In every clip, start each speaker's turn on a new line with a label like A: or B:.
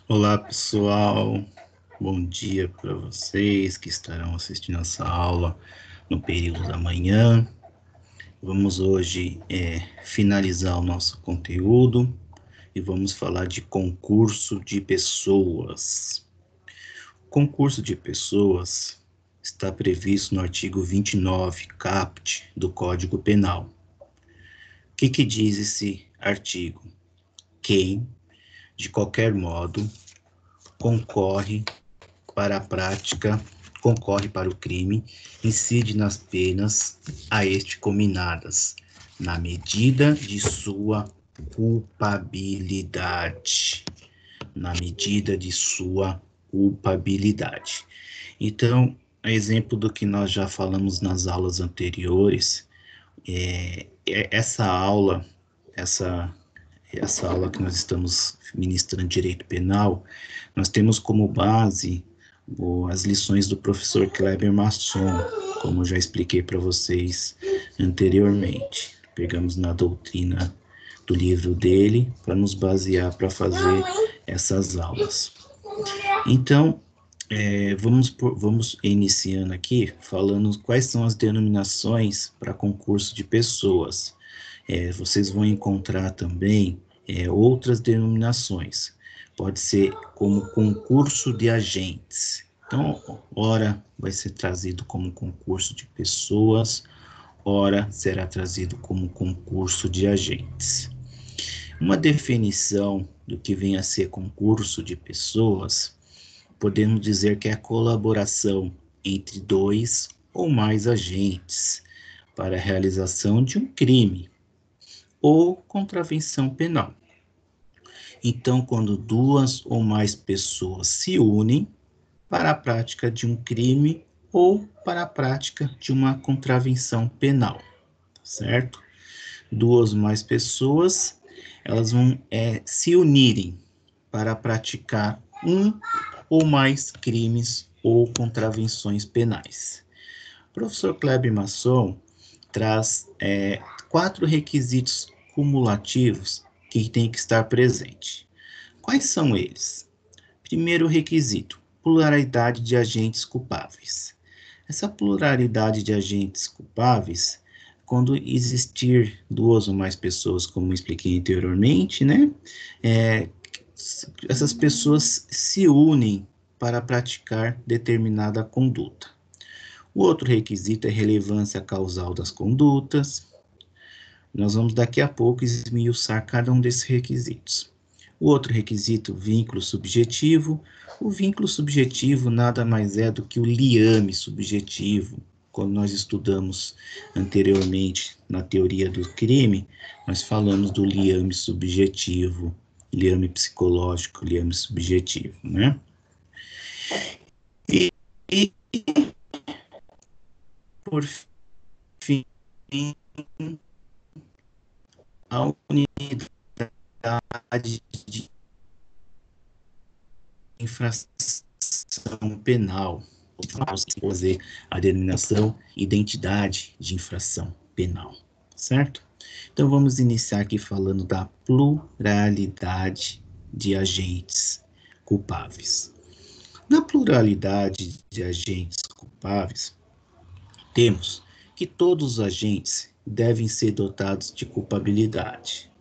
A: Olá, pessoal. Bom dia para vocês que estarão assistindo essa aula no período da manhã. Vamos hoje finalizar o nosso conteúdo e vamos falar de concurso de pessoas. O concurso de pessoas está previsto no artigo 29, caput, do Código Penal. O que diz esse artigo? Quem, de qualquer modo, concorre para o crime, incide nas penas a este cominadas, na medida de sua culpabilidade. Na medida de sua culpabilidade. Então, exemplo do que nós já falamos nas aulas anteriores, essa aula que nós estamos ministrando direito penal, nós temos como base as lições do professor Kleber Masson, como já expliquei para vocês anteriormente. Pegamos na doutrina do livro dele para nos basear para fazer essas aulas. Então, vamos iniciando aqui falando quais são as denominações para concurso de pessoas. Vocês vão encontrar também outras denominações. Pode ser como concurso de agentes. Então, ora vai ser trazido como concurso de pessoas, ora será trazido como concurso de agentes. Uma definição do que vem a ser concurso de pessoas, podemos dizer que é a colaboração entre dois ou mais agentes para a realização de um crime ou contravenção penal. Então, quando duas ou mais pessoas se unem para a prática de um crime ou para a prática de uma contravenção penal, certo? Duas ou mais pessoas, elas vão se unirem para praticar um ou mais crimes ou contravenções penais. O professor Kleber Masson traz 4 requisitos cumulativos que tem que estar presente. Quais são eles? Primeiro requisito, pluralidade de agentes culpáveis. Essa pluralidade de agentes culpáveis, quando existir duas ou mais pessoas, como expliquei anteriormente, né? Essas pessoas se unem para praticar determinada conduta. O outro requisito é relevância causal das condutas. Nós vamos daqui a pouco esmiuçar cada um desses requisitos. O outro requisito, vínculo subjetivo. O vínculo subjetivo nada mais é do que o liame subjetivo. Quando nós estudamos anteriormente na teoria do crime, nós falamos do liame subjetivo, liame psicológico, liame subjetivo, né? E por fim, a unidade de infração penal, fazer a denominação identidade de infração penal, certo? Então vamos iniciar aqui falando da pluralidade de agentes culpáveis. Na pluralidade de agentes culpáveis, temos que todos os agentes devem ser dotados de culpabilidade.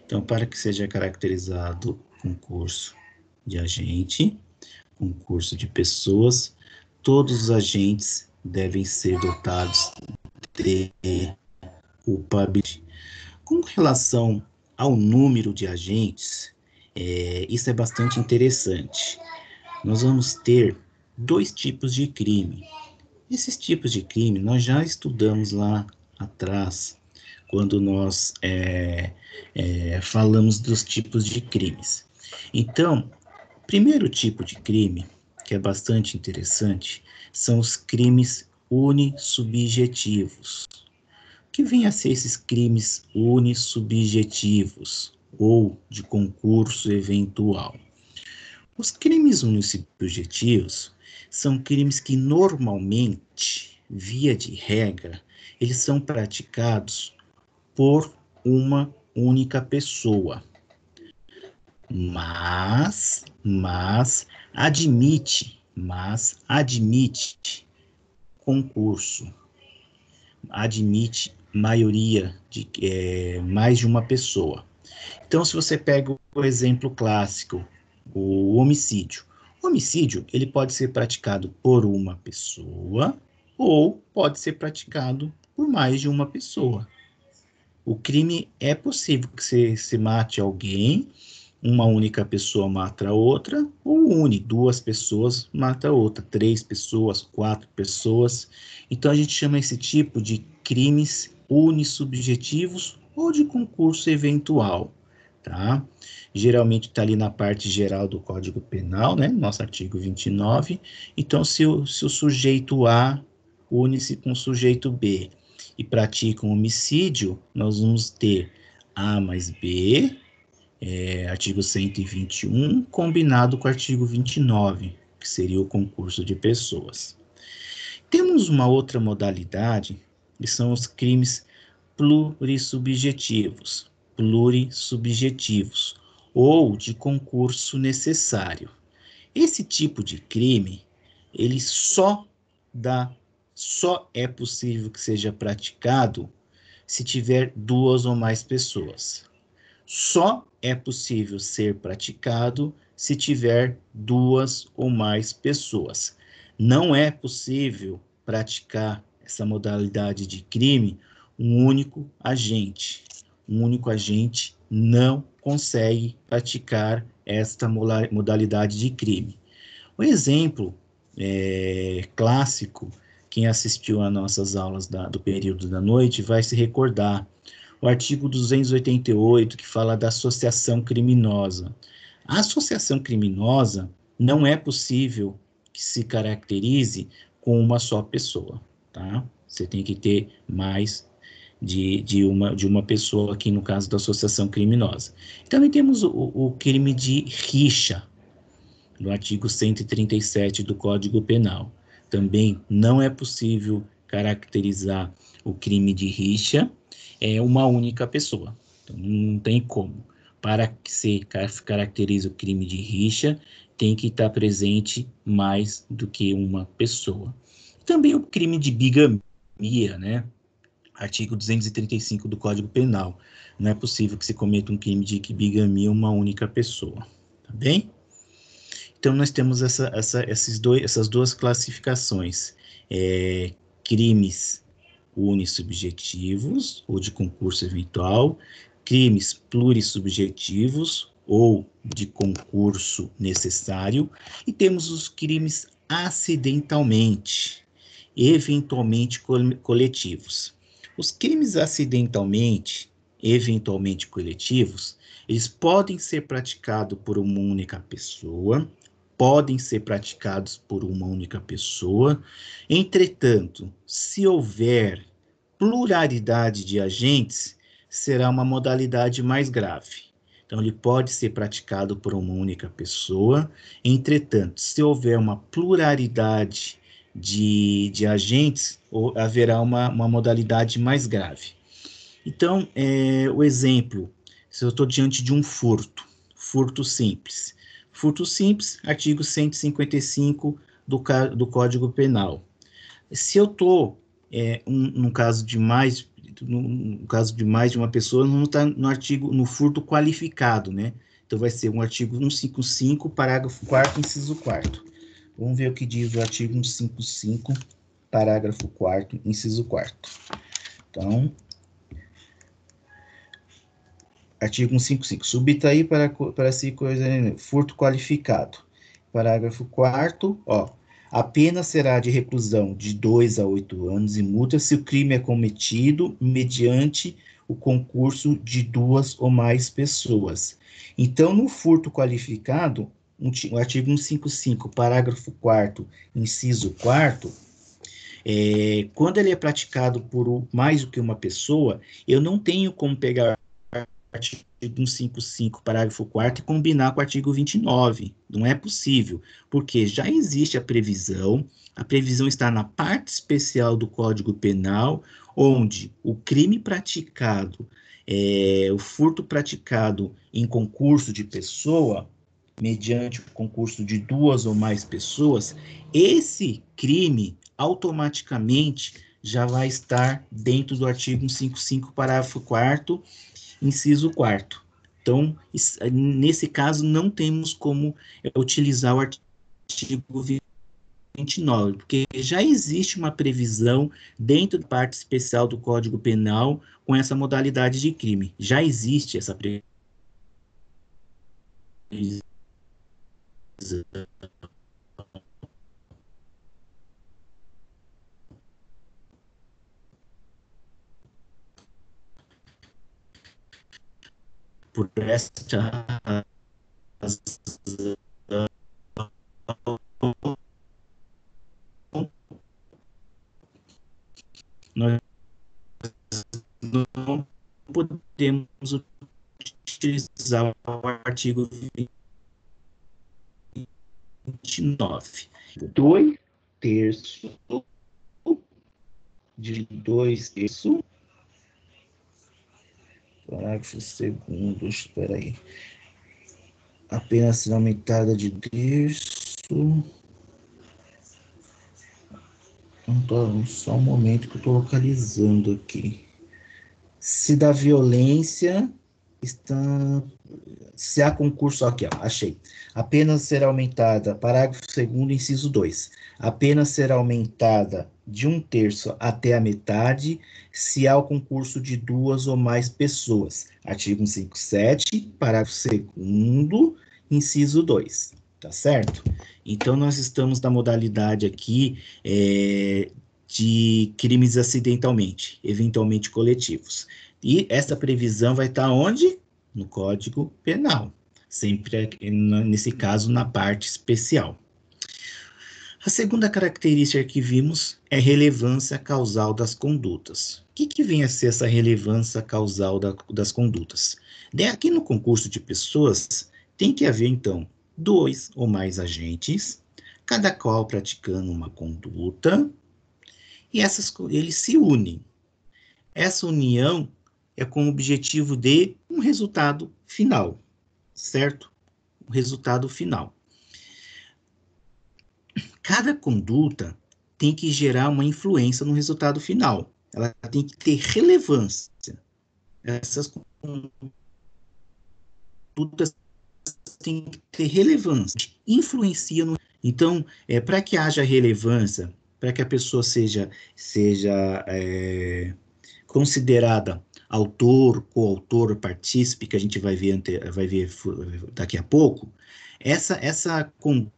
A: Então, para que seja caracterizado concurso de agente, concurso de pessoas, todos os agentes devem ser dotados de culpabilidade. Com relação ao número de agentes, isso é bastante interessante. Nós vamos ter 2 tipos de crime. Esses tipos de crime nós já estudamos lá atrás, quando nós falamos dos tipos de crimes. Então, o primeiro tipo de crime, que é bastante interessante, são os crimes unissubjetivos. O que vem a ser esses crimes unissubjetivos ou de concurso eventual? Os crimes unissubjetivos são crimes que normalmente, via de regra, eles são praticados por uma única pessoa. mas admite concurso, admite maioria de mais de uma pessoa. Então, se você pega o exemplo clássico, o homicídio. O homicídio, ele pode ser praticado por uma pessoa ou pode ser praticado por mais de uma pessoa. O crime é possível que você mate alguém, uma única pessoa mata a outra, ou une duas pessoas mata a outra, 3 pessoas, 4 pessoas. Então a gente chama esse tipo de crimes unissubjetivos ou de concurso eventual, tá? Geralmente está ali na parte geral do Código Penal, né? Nosso artigo 29. Então, se o sujeito A une-se com o sujeito B e pratica um homicídio, nós vamos ter A mais B, artigo 121, combinado com o artigo 29, que seria o concurso de pessoas. Temos uma outra modalidade, que são os crimes plurissubjetivos, ou de concurso necessário. Esse tipo de crime, ele só é possível que seja praticado se tiver 2 ou mais pessoas. Só é possível ser praticado se tiver 2 ou mais pessoas. Não é possível praticar essa modalidade de crime um único agente. Um único agente não consegue praticar esta modalidade de crime. O exemplo clássico, quem assistiu às nossas aulas do período da noite vai se recordar. O artigo 288, que fala da associação criminosa. A associação criminosa não é possível que se caracterize com uma só pessoa, tá? Você tem que ter mais de uma pessoa aqui no caso da associação criminosa. Também temos o crime de rixa, no artigo 137 do Código Penal. Também não é possível caracterizar o crime de rixa uma única pessoa. Então, não tem como. Para que se caracterize o crime de rixa, tem que estar presente mais do que uma pessoa. Também o crime de bigamia, né? Artigo 235 do Código Penal. Não é possível que se cometa um crime de bigamia uma única pessoa. Tá bem? Então, nós temos essas duas classificações. Crimes unissubjetivos, ou de concurso eventual, crimes plurissubjetivos, ou de concurso necessário, e temos os crimes acidentalmente, eventualmente coletivos. Os crimes acidentalmente, eventualmente coletivos, eles podem ser praticados por uma única pessoa, entretanto, se houver pluralidade de agentes, será uma modalidade mais grave. Então, ele pode ser praticado por uma única pessoa, entretanto, se houver uma pluralidade de agentes, haverá uma modalidade mais grave. Então, o exemplo, se eu estou diante de um furto simples. Furto simples, artigo 155 do Código Penal. Se eu estou, no caso de mais de uma pessoa, não está no furto qualificado, né? Então, vai ser um artigo 155, parágrafo 4º, inciso 4º. Vamos ver o que diz o artigo 155, parágrafo 4º, inciso 4º. Então, artigo 155, subtrair para si coisa, furto qualificado. Parágrafo 4º, a pena será de reclusão de 2 a 8 anos e multa se o crime é cometido mediante o concurso de 2 ou mais pessoas. Então, no furto qualificado, o artigo 155, parágrafo 4º, inciso 4º, quando ele é praticado por mais do que uma pessoa, eu não tenho como pegar 155, parágrafo 4º, e combinar com o artigo 29. Não é possível, porque já existe a previsão está na parte especial do Código Penal, onde o crime praticado, o furto praticado em concurso de pessoa, mediante o concurso de duas ou mais pessoas, esse crime automaticamente já vai estar dentro do artigo 155, parágrafo 4º, inciso 4º. Então, nesse caso, não temos como utilizar o artigo 29, porque já existe uma previsão dentro da parte especial do Código Penal com essa modalidade de crime. Já existe essa previsão. Por esta razão, nós não podemos utilizar o artigo 29. 2/3 de 2/3, parágrafo 2º, espera aí. A pena será aumentada de terço. Então, só um momento que eu estou localizando aqui. Se da violência está. Se há concurso. Aqui, ó, achei. A pena será aumentada, parágrafo 2º, inciso 2. A pena será aumentada de 1/3 até a metade, se há o concurso de duas ou mais pessoas. Artigo 157, parágrafo 2º, inciso 2. Tá certo? Então, nós estamos na modalidade aqui de crimes acidentalmente, eventualmente coletivos. E essa previsão vai estar onde? No Código Penal, sempre nesse caso na parte especial. A segunda característica que vimos é relevância causal das condutas. O que vem a ser essa relevância causal das condutas? Aqui no concurso de pessoas, tem que haver, então, 2 ou mais agentes, cada qual praticando uma conduta, e eles se unem. Essa união é com o objetivo de um resultado final, certo? O resultado final. Cada conduta tem que gerar uma influência no resultado final. Ela tem que ter relevância. Essas condutas têm que ter relevância. Influencia no... Então, para que haja relevância, para que a pessoa seja considerada autor, coautor, partícipe, que a gente vai ver daqui a pouco, essa conduta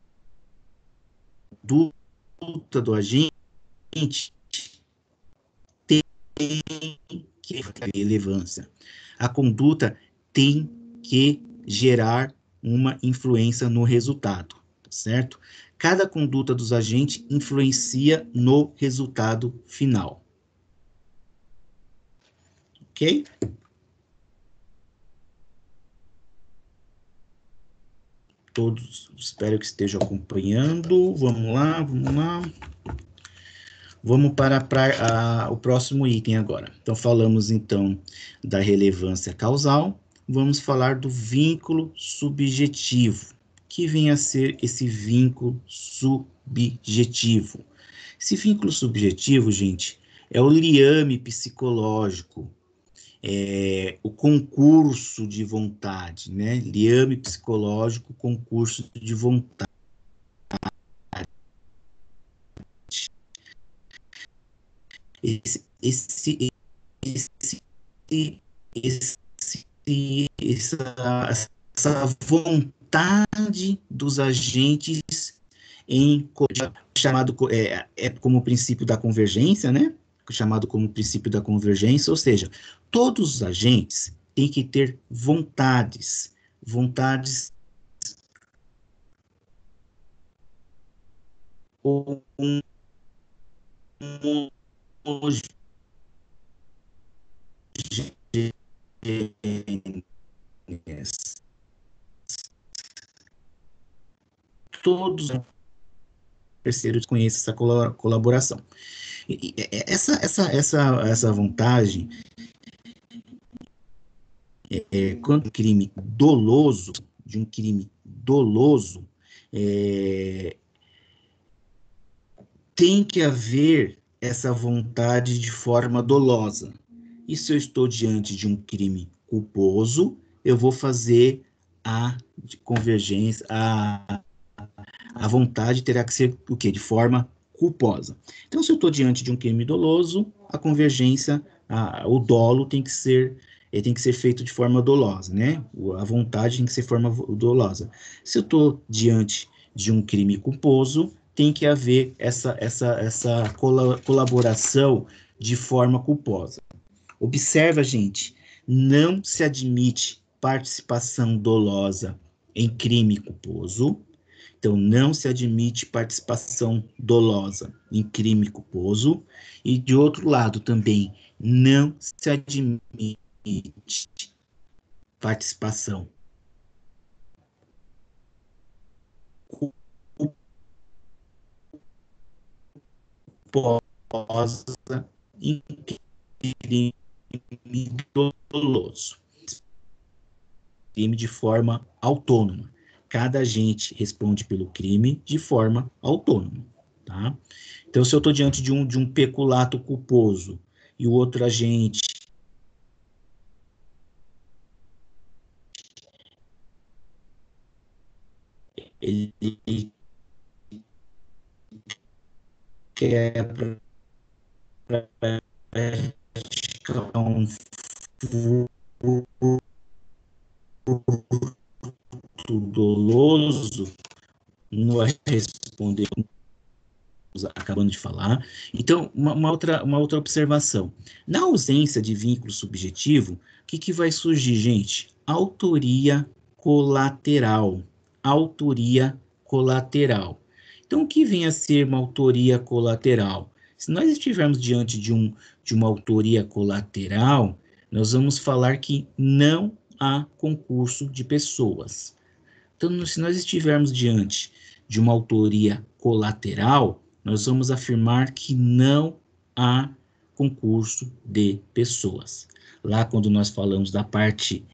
A: do agente tem que ter relevância. A conduta tem que gerar uma influência no resultado, certo? Cada conduta dos agentes influencia no resultado final. Ok? Todos, espero que estejam acompanhando. Vamos lá, vamos lá. Vamos para o próximo item agora. Então, falamos, então, da relevância causal. Vamos falar do vínculo subjetivo. Que vem a ser esse vínculo subjetivo? Esse vínculo subjetivo, gente, é o liame psicológico, o concurso de vontade, né? Liame psicológico, concurso de vontade. Essa vontade dos agentes em chamado como princípio da convergência, né? Chamado como princípio da convergência, ou seja, todos os agentes têm que ter vontades todos os terceiros conheçam essa colaboração. Essa vantagem, quando um crime doloso, tem que haver essa vontade de forma dolosa. E se eu estou diante de um crime culposo, eu vou fazer a convergência, a vontade terá que ser o quê? De forma culposa. Então, se eu estou diante de um crime doloso, a convergência, o dolo tem que ser feito de forma dolosa, né? A vontade tem que ser de forma dolosa. Se eu estou diante de um crime culposo, tem que haver essa colaboração de forma culposa. Observa, gente, não se admite participação dolosa em crime culposo. Então, não se admite participação dolosa em crime culposo. E, de outro lado, também, não se admite participação culposa em crime doloso. Crime de forma autônoma. Cada agente responde pelo crime de forma autônoma, tá? Então, se eu estou diante de um peculato culposo e o outro agente ele quer praticar um furto doloso, não vai responder, acabando de falar. Então, uma outra observação. Na ausência de vínculo subjetivo, o que vai surgir, gente? Autoria colateral. Autoria colateral. Então, o que vem a ser uma autoria colateral? Se nós estivermos diante de uma autoria colateral, nós vamos falar que não há concurso de pessoas. Então, se nós estivermos diante de uma autoria colateral, nós vamos afirmar que não há concurso de pessoas. Lá, quando nós falamos da parte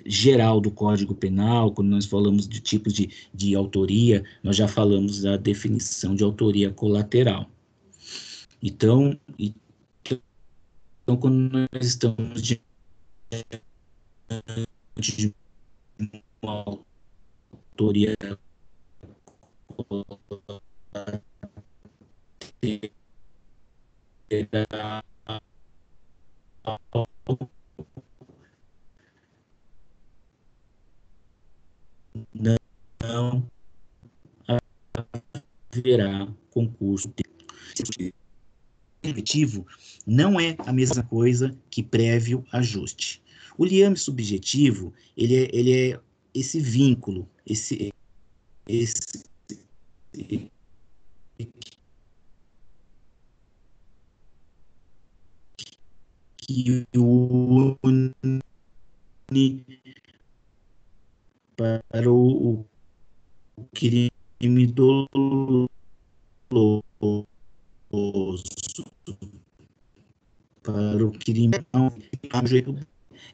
A: geral do Código Penal, quando nós falamos de tipos de autoria, nós já falamos da definição de autoria colateral. Então, quando nós estamos diante de uma autoria não haverá concurso. Efetivo não é a mesma coisa que prévio ajuste. O liame subjetivo, ele é esse vínculo, esse que une para o crime doloso, para o crime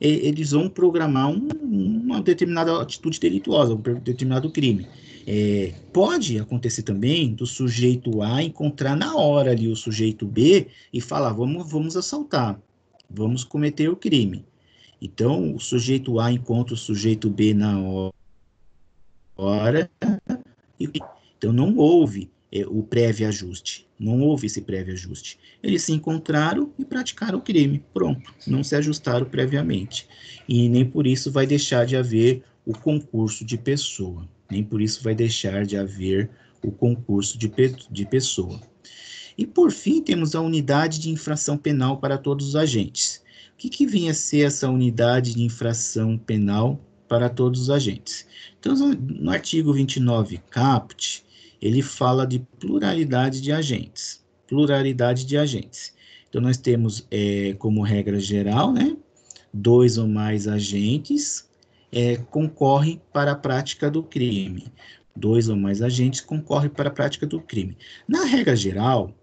A: eles vão programar uma determinada atitude delituosa, um determinado crime. Pode acontecer também do sujeito A encontrar na hora ali o sujeito B e falar, vamos assaltar, vamos cometer o crime. Então, o sujeito A encontra o sujeito B na hora, então não houve o prévio ajuste, não houve esse prévio ajuste. Eles se encontraram e praticaram o crime, pronto, não se ajustaram previamente. E nem por isso vai deixar de haver o concurso de pessoa, nem por isso vai deixar de haver o concurso de pessoa. E por fim, temos a unidade de infração penal para todos os agentes. O que vinha a ser essa unidade de infração penal para todos os agentes? Então, no artigo 29 caput, ele fala de pluralidade de agentes. Pluralidade de agentes. Então, nós temos como regra geral, né, 2 ou mais agentes concorrem para a prática do crime. dois ou mais agentes concorrem para a prática do crime. Na regra geral,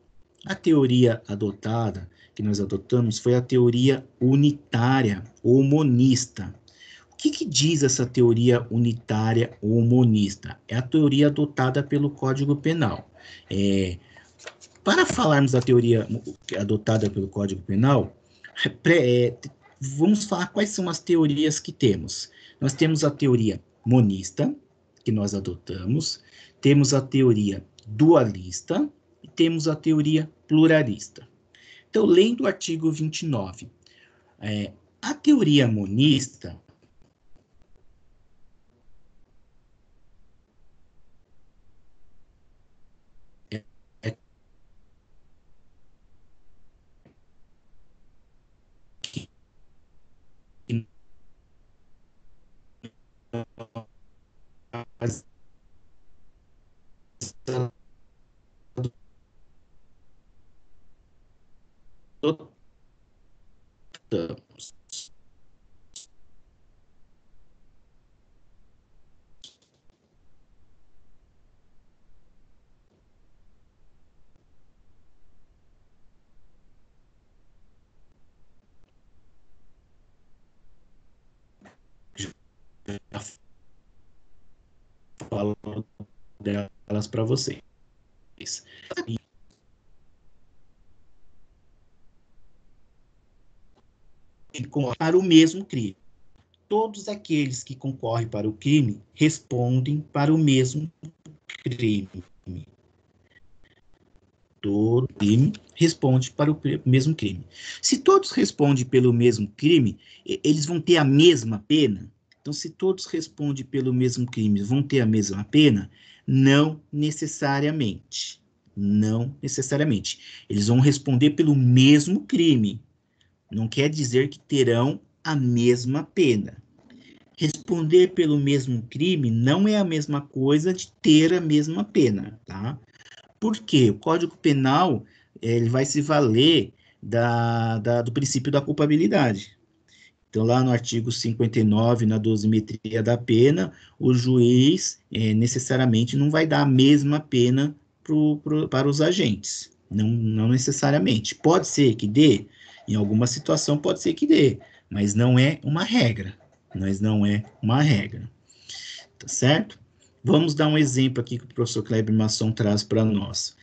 A: a teoria adotada, que nós adotamos, foi a teoria unitária ou monista. O que diz essa teoria unitária ou monista? É a teoria adotada pelo Código Penal. Para falarmos da teoria adotada pelo Código Penal, vamos falar quais são as teorias que temos. Nós temos a teoria monista, que nós adotamos, temos a teoria dualista e temos a teoria pluralista. Então, lendo o artigo 29, a teoria monista falo delas para vocês. Para o mesmo crime. Todos aqueles que concorrem para o crime respondem para o mesmo crime. Todo crime responde para o mesmo crime. Se todos respondem pelo mesmo crime, eles vão ter a mesma pena? Então, se todos respondem pelo mesmo crime, vão ter a mesma pena? Não necessariamente. Não necessariamente. Eles vão responder pelo mesmo crime. Não quer dizer que terão a mesma pena. Responder pelo mesmo crime não é a mesma coisa de ter a mesma pena, tá? Por quê? O Código Penal, ele vai se valer do princípio da culpabilidade. Então, lá no artigo 59, na dosimetria da pena, o juiz necessariamente não vai dar a mesma pena para os agentes. Não necessariamente. Pode ser que dê, em alguma situação pode ser que dê, mas não é uma regra. Mas não é uma regra. Tá certo? Vamos dar um exemplo aqui que o professor Kleber Masson traz para nós.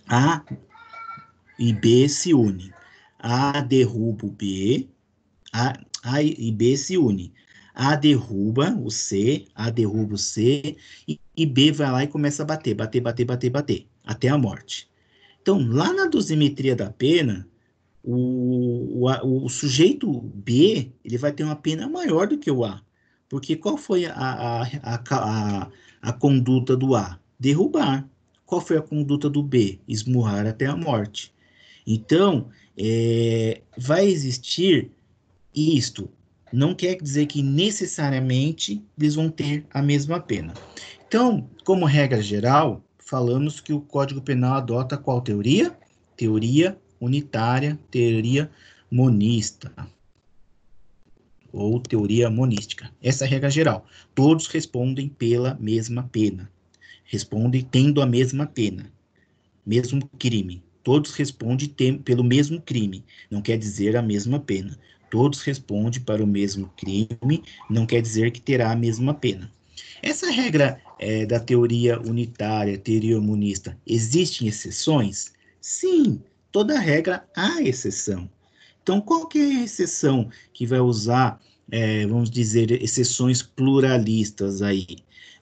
A: A e B se unem. A derruba o B, A e B se unem. A derruba o C, A derruba o C, e B vai lá e começa a bater, até a morte. Então, lá na dosimetria da pena, o sujeito B, ele vai ter uma pena maior do que o A. Porque qual foi a conduta do A? Derrubar. Qual foi a conduta do B? Esmurrar até a morte. Então, vai existir isto. Não quer dizer que necessariamente eles vão ter a mesma pena. Então, como regra geral, falamos que o Código Penal adota qual teoria? Teoria unitária, teoria monista, ou teoria monística. Essa é a regra geral. Todos respondem pela mesma pena. Respondem tendo a mesma pena. Mesmo crime. Todos respondem pelo mesmo crime. Não quer dizer a mesma pena. Todos respondem para o mesmo crime. Não quer dizer que terá a mesma pena. Essa regra da teoria unitária, teoria monista, existem exceções? Sim, toda regra há exceção. Então, qual que é a exceção que vai usar, vamos dizer, exceções pluralistas aí?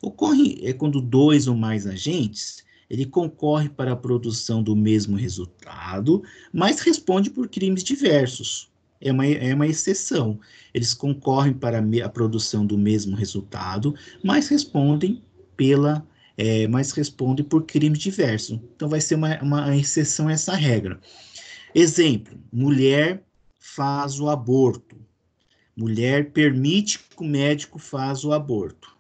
A: Ocorre quando dois ou mais agentes, ele concorre para a produção do mesmo resultado, mas responde por crimes diversos. É uma exceção. Eles concorrem para a produção do mesmo resultado, mas respondem por crimes diversos. Então, vai ser uma exceção a essa regra. Exemplo, mulher faz o aborto. Mulher permite que o médico faça o aborto.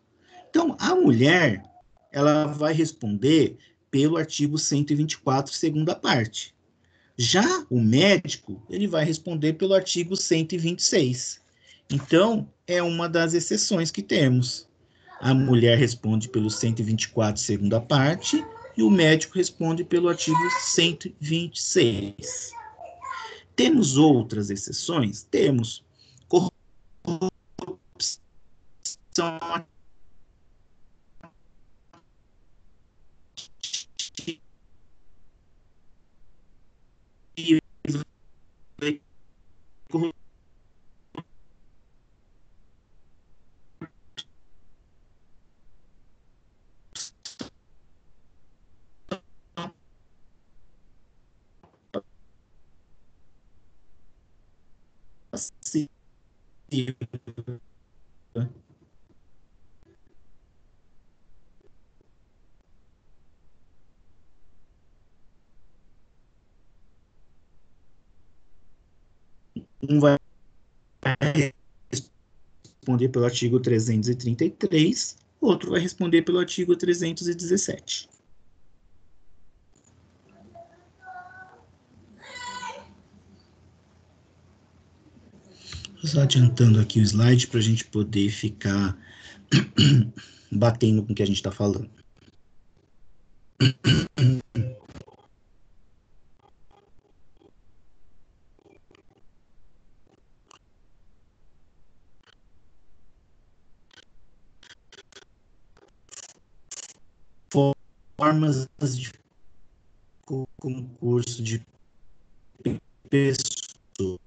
A: Então, a mulher, ela vai responder pelo artigo 124, segunda parte. Já o médico, ele vai responder pelo artigo 126. Então, é uma das exceções que temos. A mulher responde pelo 124, segunda parte, e o médico responde pelo artigo 126. Temos outras exceções? Temos. Corrupção ativa, corrupção passiva. Um vai responder pelo artigo 333, outro vai responder pelo artigo 317. Só adiantando aqui o slide para a gente poder ficar batendo com o que a gente está falando. Formas de concurso de pessoa.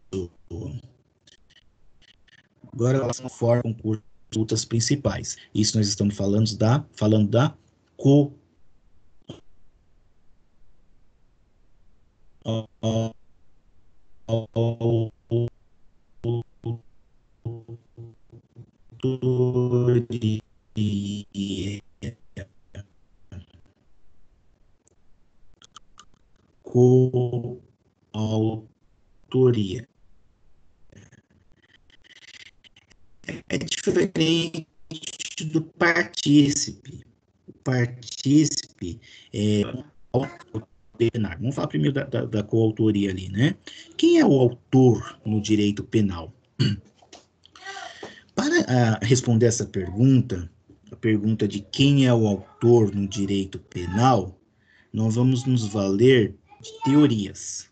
A: Agora elas são fora concurso de lutas principais. Isso nós estamos falando da coautoria. É diferente do partícipe. O partícipe é penal. Vamos falar primeiro da coautoria ali, né? Quem é o autor no direito penal? Para responder essa pergunta, a pergunta de quem é o autor no direito penal, nós vamos nos valer de teorias.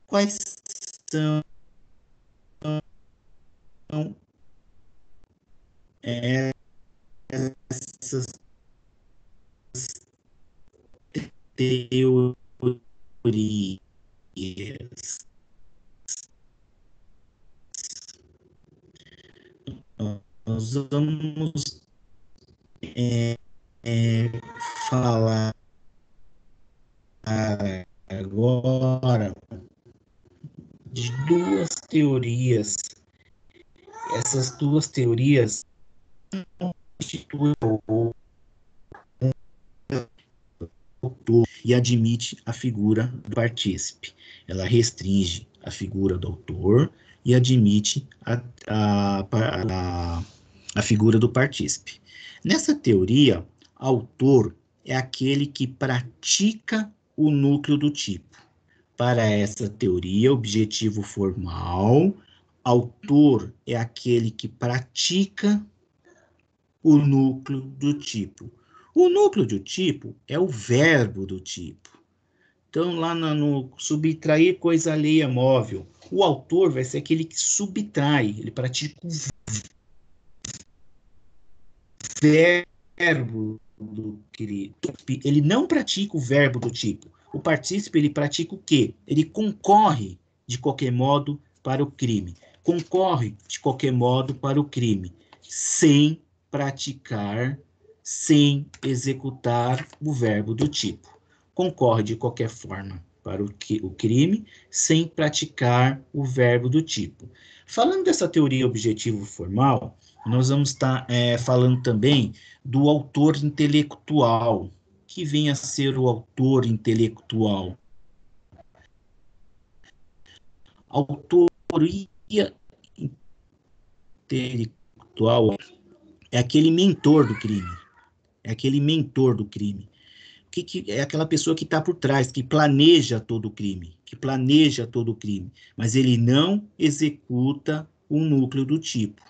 A: Quais são essas teorias? Nós vamos falar agora de duas teorias. Essas duas teorias constituem o autor e admite a figura do partícipe. Ela restringe a figura do autor e admite a figura do partícipe. Nessa teoria, autor é aquele que pratica o núcleo do tipo. Para essa teoria, objetivo formal, autor é aquele que pratica o núcleo do tipo. O núcleo do tipo é o verbo do tipo. Então, lá no subtrair coisa alheia móvel, o autor vai ser aquele que subtrai, ele pratica o verbo do tipo. Ele não pratica o verbo do tipo. O partícipe, ele pratica o quê? Ele concorre, de qualquer modo, para o crime. Concorre, de qualquer modo, para o crime, sem praticar, sem executar o verbo do tipo. Concorre, de qualquer forma, para o crime, sem praticar o verbo do tipo. Falando dessa teoria objetivo formal, nós vamos estar falando também do autor intelectual. Que vem a ser o autor intelectual? Autoria intelectual é aquele mentor do crime. É aquele mentor do crime. é aquela pessoa que está por trás, que planeja todo o crime, mas ele não executa o núcleo do tipo.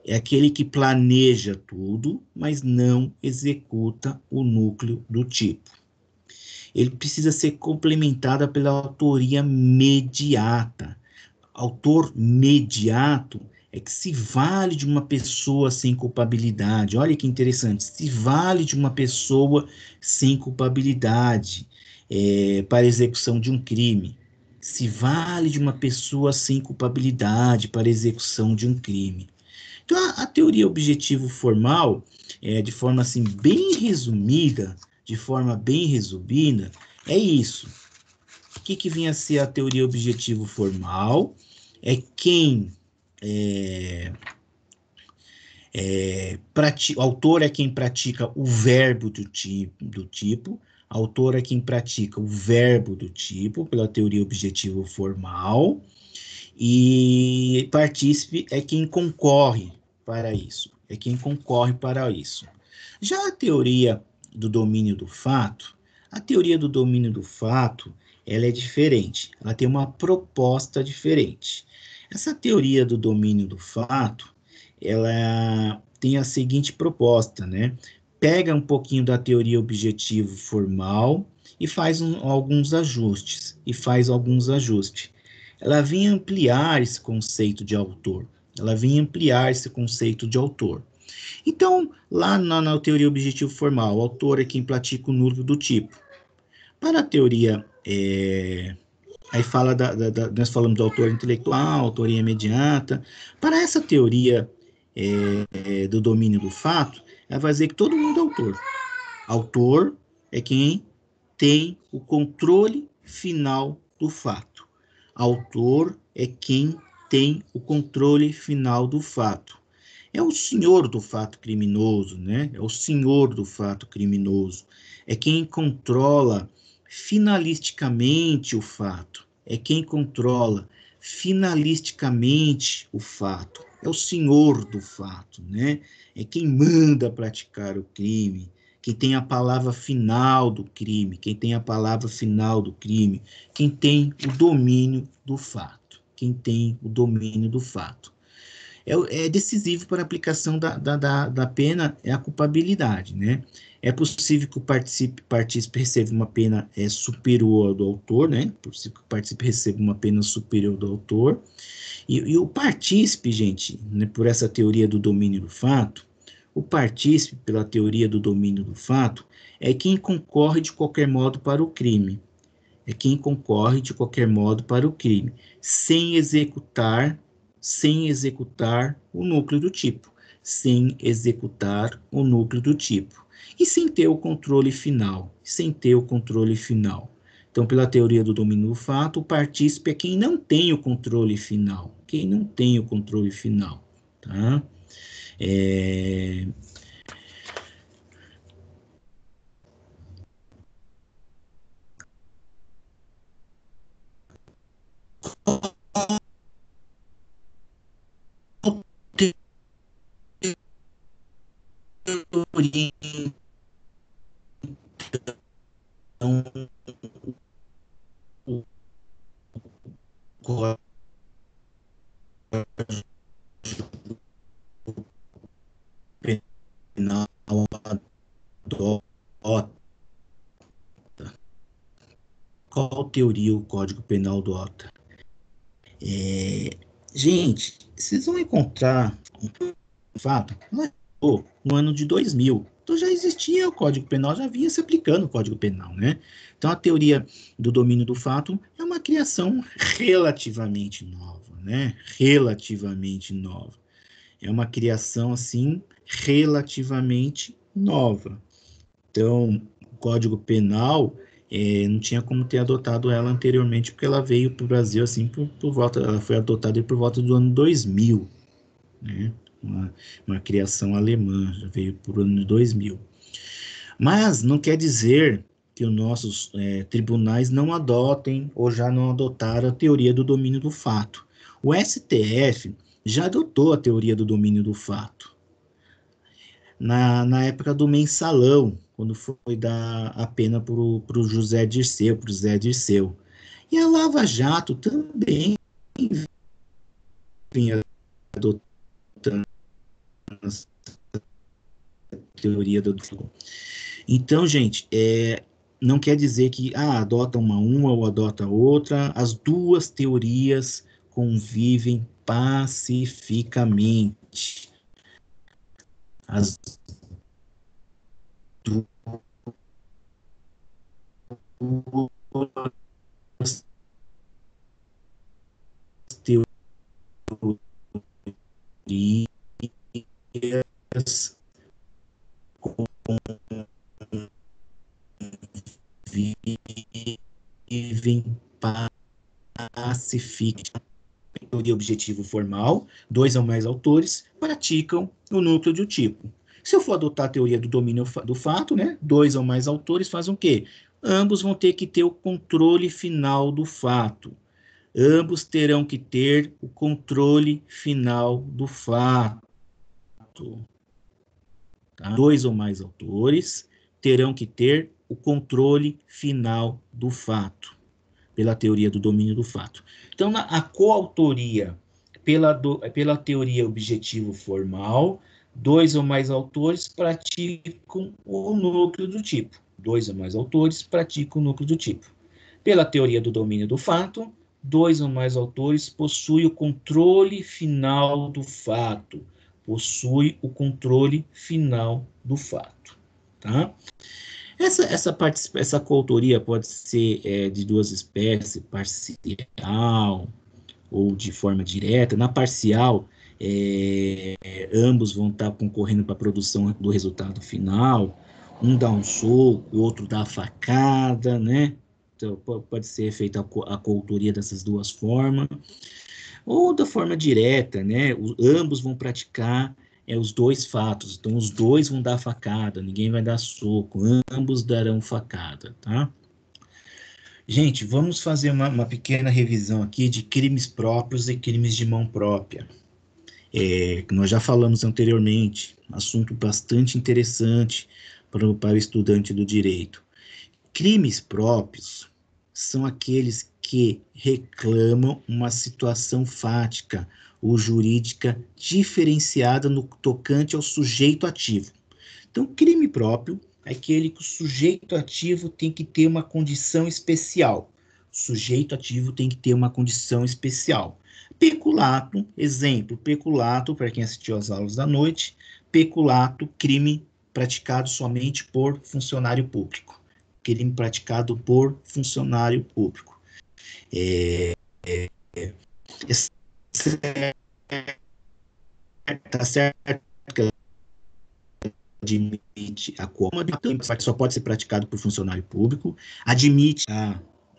A: É aquele que planeja tudo, mas não executa o núcleo do tipo. Ele precisa ser complementada pela autoria mediata. Autor mediato é que se vale de uma pessoa sem culpabilidade. Olha que interessante, se vale de uma pessoa sem culpabilidade para execução de um crime. Se vale de uma pessoa sem culpabilidade para execução de um crime. Então, a teoria objetivo formal, de forma assim bem resumida, é isso. O que vinha a ser a teoria objetivo formal? O autor é quem pratica o verbo do tipo, autor é quem pratica o verbo do tipo, pela teoria objetivo formal, e partícipe é quem concorre para isso, Já a teoria do domínio do fato, ela é diferente, ela tem uma proposta diferente. Essa teoria do domínio do fato, ela tem a seguinte proposta, né? Pega um pouquinho da teoria objetivo formal e faz alguns ajustes, Ela vem ampliar esse conceito de autor, Então, lá na teoria objetivo formal, o autor é quem pratica o núcleo do tipo. Para a teoria, aí fala nós falamos do autor intelectual, autoria imediata. Para essa teoria do domínio do fato, ela vai dizer que todo mundo é autor. Autor é quem tem o controle final do fato. Autor é quem tem o controle final do fato. É o senhor do fato criminoso, né? É quem controla finalisticamente o fato. É o senhor do fato, né? É quem manda praticar o crime, quem tem a palavra final do crime, quem tem o domínio do fato. É decisivo para a aplicação da pena é a culpabilidade, né? É possível que o partícipe receba uma pena superior do autor, né? E o partícipe, gente, né, por essa teoria do domínio do fato, pela teoria do domínio do fato, é quem concorre de qualquer modo para o crime. Sem executar o núcleo do tipo. E sem ter o controle final. Então, pela teoria do domínio do fato, o partícipe é quem não tem o controle final. Tá? Teoria, então, o Código Penal adota. Qual teoria o Código Penal adota? Gente, vocês vão encontrar um fato no ano de 2000. Então já existia o Código Penal, já vinha se aplicando o Código Penal, né? Então a teoria do domínio do fato é uma criação relativamente nova, né? É uma criação, assim, relativamente nova. Então, o Código Penal não tinha como ter adotado ela anteriormente, porque ela veio para o Brasil, assim, ela foi adotada por volta do ano 2000, né? Uma criação alemã, já veio por ano 2000. Mas não quer dizer que os nossos tribunais não adotem ou já não adotaram a teoria do domínio do fato. O STF já adotou a teoria do domínio do fato. na época do mensalão, quando foi dar a pena para o José Dirceu, para o Zé Dirceu. E a Lava Jato também vinha adotando a teoria do... Então, gente, não quer dizer que adota uma ou adota outra, as duas teorias convivem pacificamente. As duas teorias convivem pacificamente. Teoria objetivo formal, dois ou mais autores praticam o núcleo de um tipo. Se eu for adotar a teoria do domínio do fato, né, dois ou mais autores fazem o quê? Ambos vão ter que ter o controle final do fato. Ambos terão que ter o controle final do fato. Tá? Dois ou mais autores terão que ter o controle final do fato, pela teoria do domínio do fato. Então, a coautoria pela teoria objetivo formal, dois ou mais autores praticam o núcleo do tipo. Dois ou mais autores praticam o núcleo do tipo. Pela teoria do domínio do fato, dois ou mais autores possuem o controle final do fato. Possui o controle final do fato. Tá? Essa coautoria pode ser de duas espécies, parcial ou de forma direta. Na parcial, ambos vão estar concorrendo para a produção do resultado final. Um dá um soco, o outro dá a facada, né? Então, pode ser feita a coautoria dessas duas formas. Ou da forma direta, né? Ambos vão praticar os dois fatos. Então, os dois vão dar facada, ninguém vai dar soco, ambos darão facada, tá? Gente, vamos fazer uma pequena revisão aqui de crimes próprios e crimes de mão própria. Que nós já falamos anteriormente, assunto bastante interessante para o estudante do direito. Crimes próprios são aqueles que reclamam uma situação fática ou jurídica diferenciada no tocante ao sujeito ativo. Então, crime próprio é aquele que o sujeito ativo tem que ter uma condição especial. O sujeito ativo tem que ter uma condição especial. Peculato, exemplo, peculato, para quem assistiu às aulas da noite, peculato, crime praticado somente por funcionário público. Crime praticado por funcionário público. Tá certo que admite a só pode ser praticado por funcionário público, admite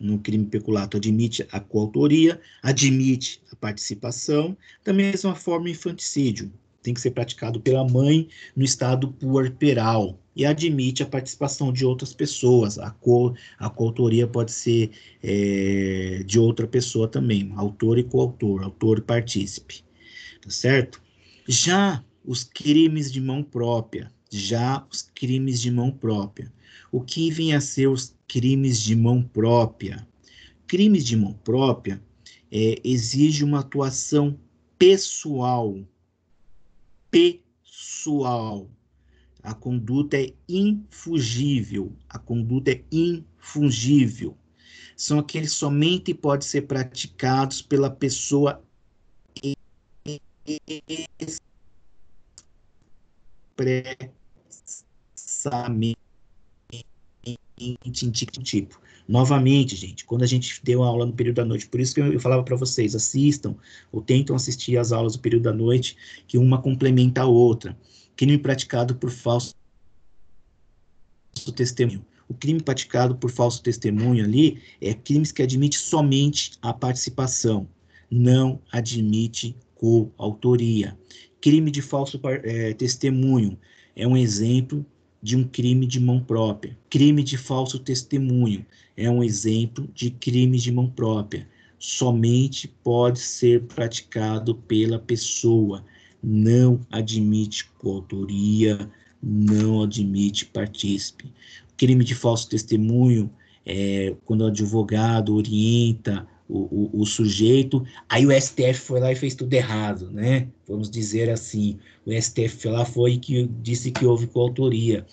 A: no crime peculato, admite a coautoria, admite a participação, da mesma forma o infanticídio, tem que ser praticado pela mãe no estado puerperal, e admite a participação de outras pessoas, a coautoria pode ser de outra pessoa também, autor e coautor, autor e partícipe, tá certo? Já os crimes de mão própria, o que vem a ser os crimes de mão própria? Crimes de mão própria exige uma atuação pessoal. A conduta é infungível. São aqueles que somente podem ser praticados pela pessoa expressamente tipo. Novamente, gente, quando a gente deu aula no período da noite, por isso que eu falava para vocês, assistam ou tentam assistir às aulas do período da noite, que uma complementa a outra. Crime praticado por falso testemunho. O crime praticado por falso testemunho ali é crimes que admite somente a participação, não admite coautoria. Crime de falso testemunho é um exemplo de um crime de mão própria. Crime de falso testemunho é um exemplo de crime de mão própria. Somente pode ser praticado pela pessoa, não admite coautoria, não admite partícipe. Crime de falso testemunho, quando o advogado orienta o sujeito, aí o STF foi lá e fez tudo errado, né? Vamos dizer assim, o STF foi lá que disse que houve coautoria.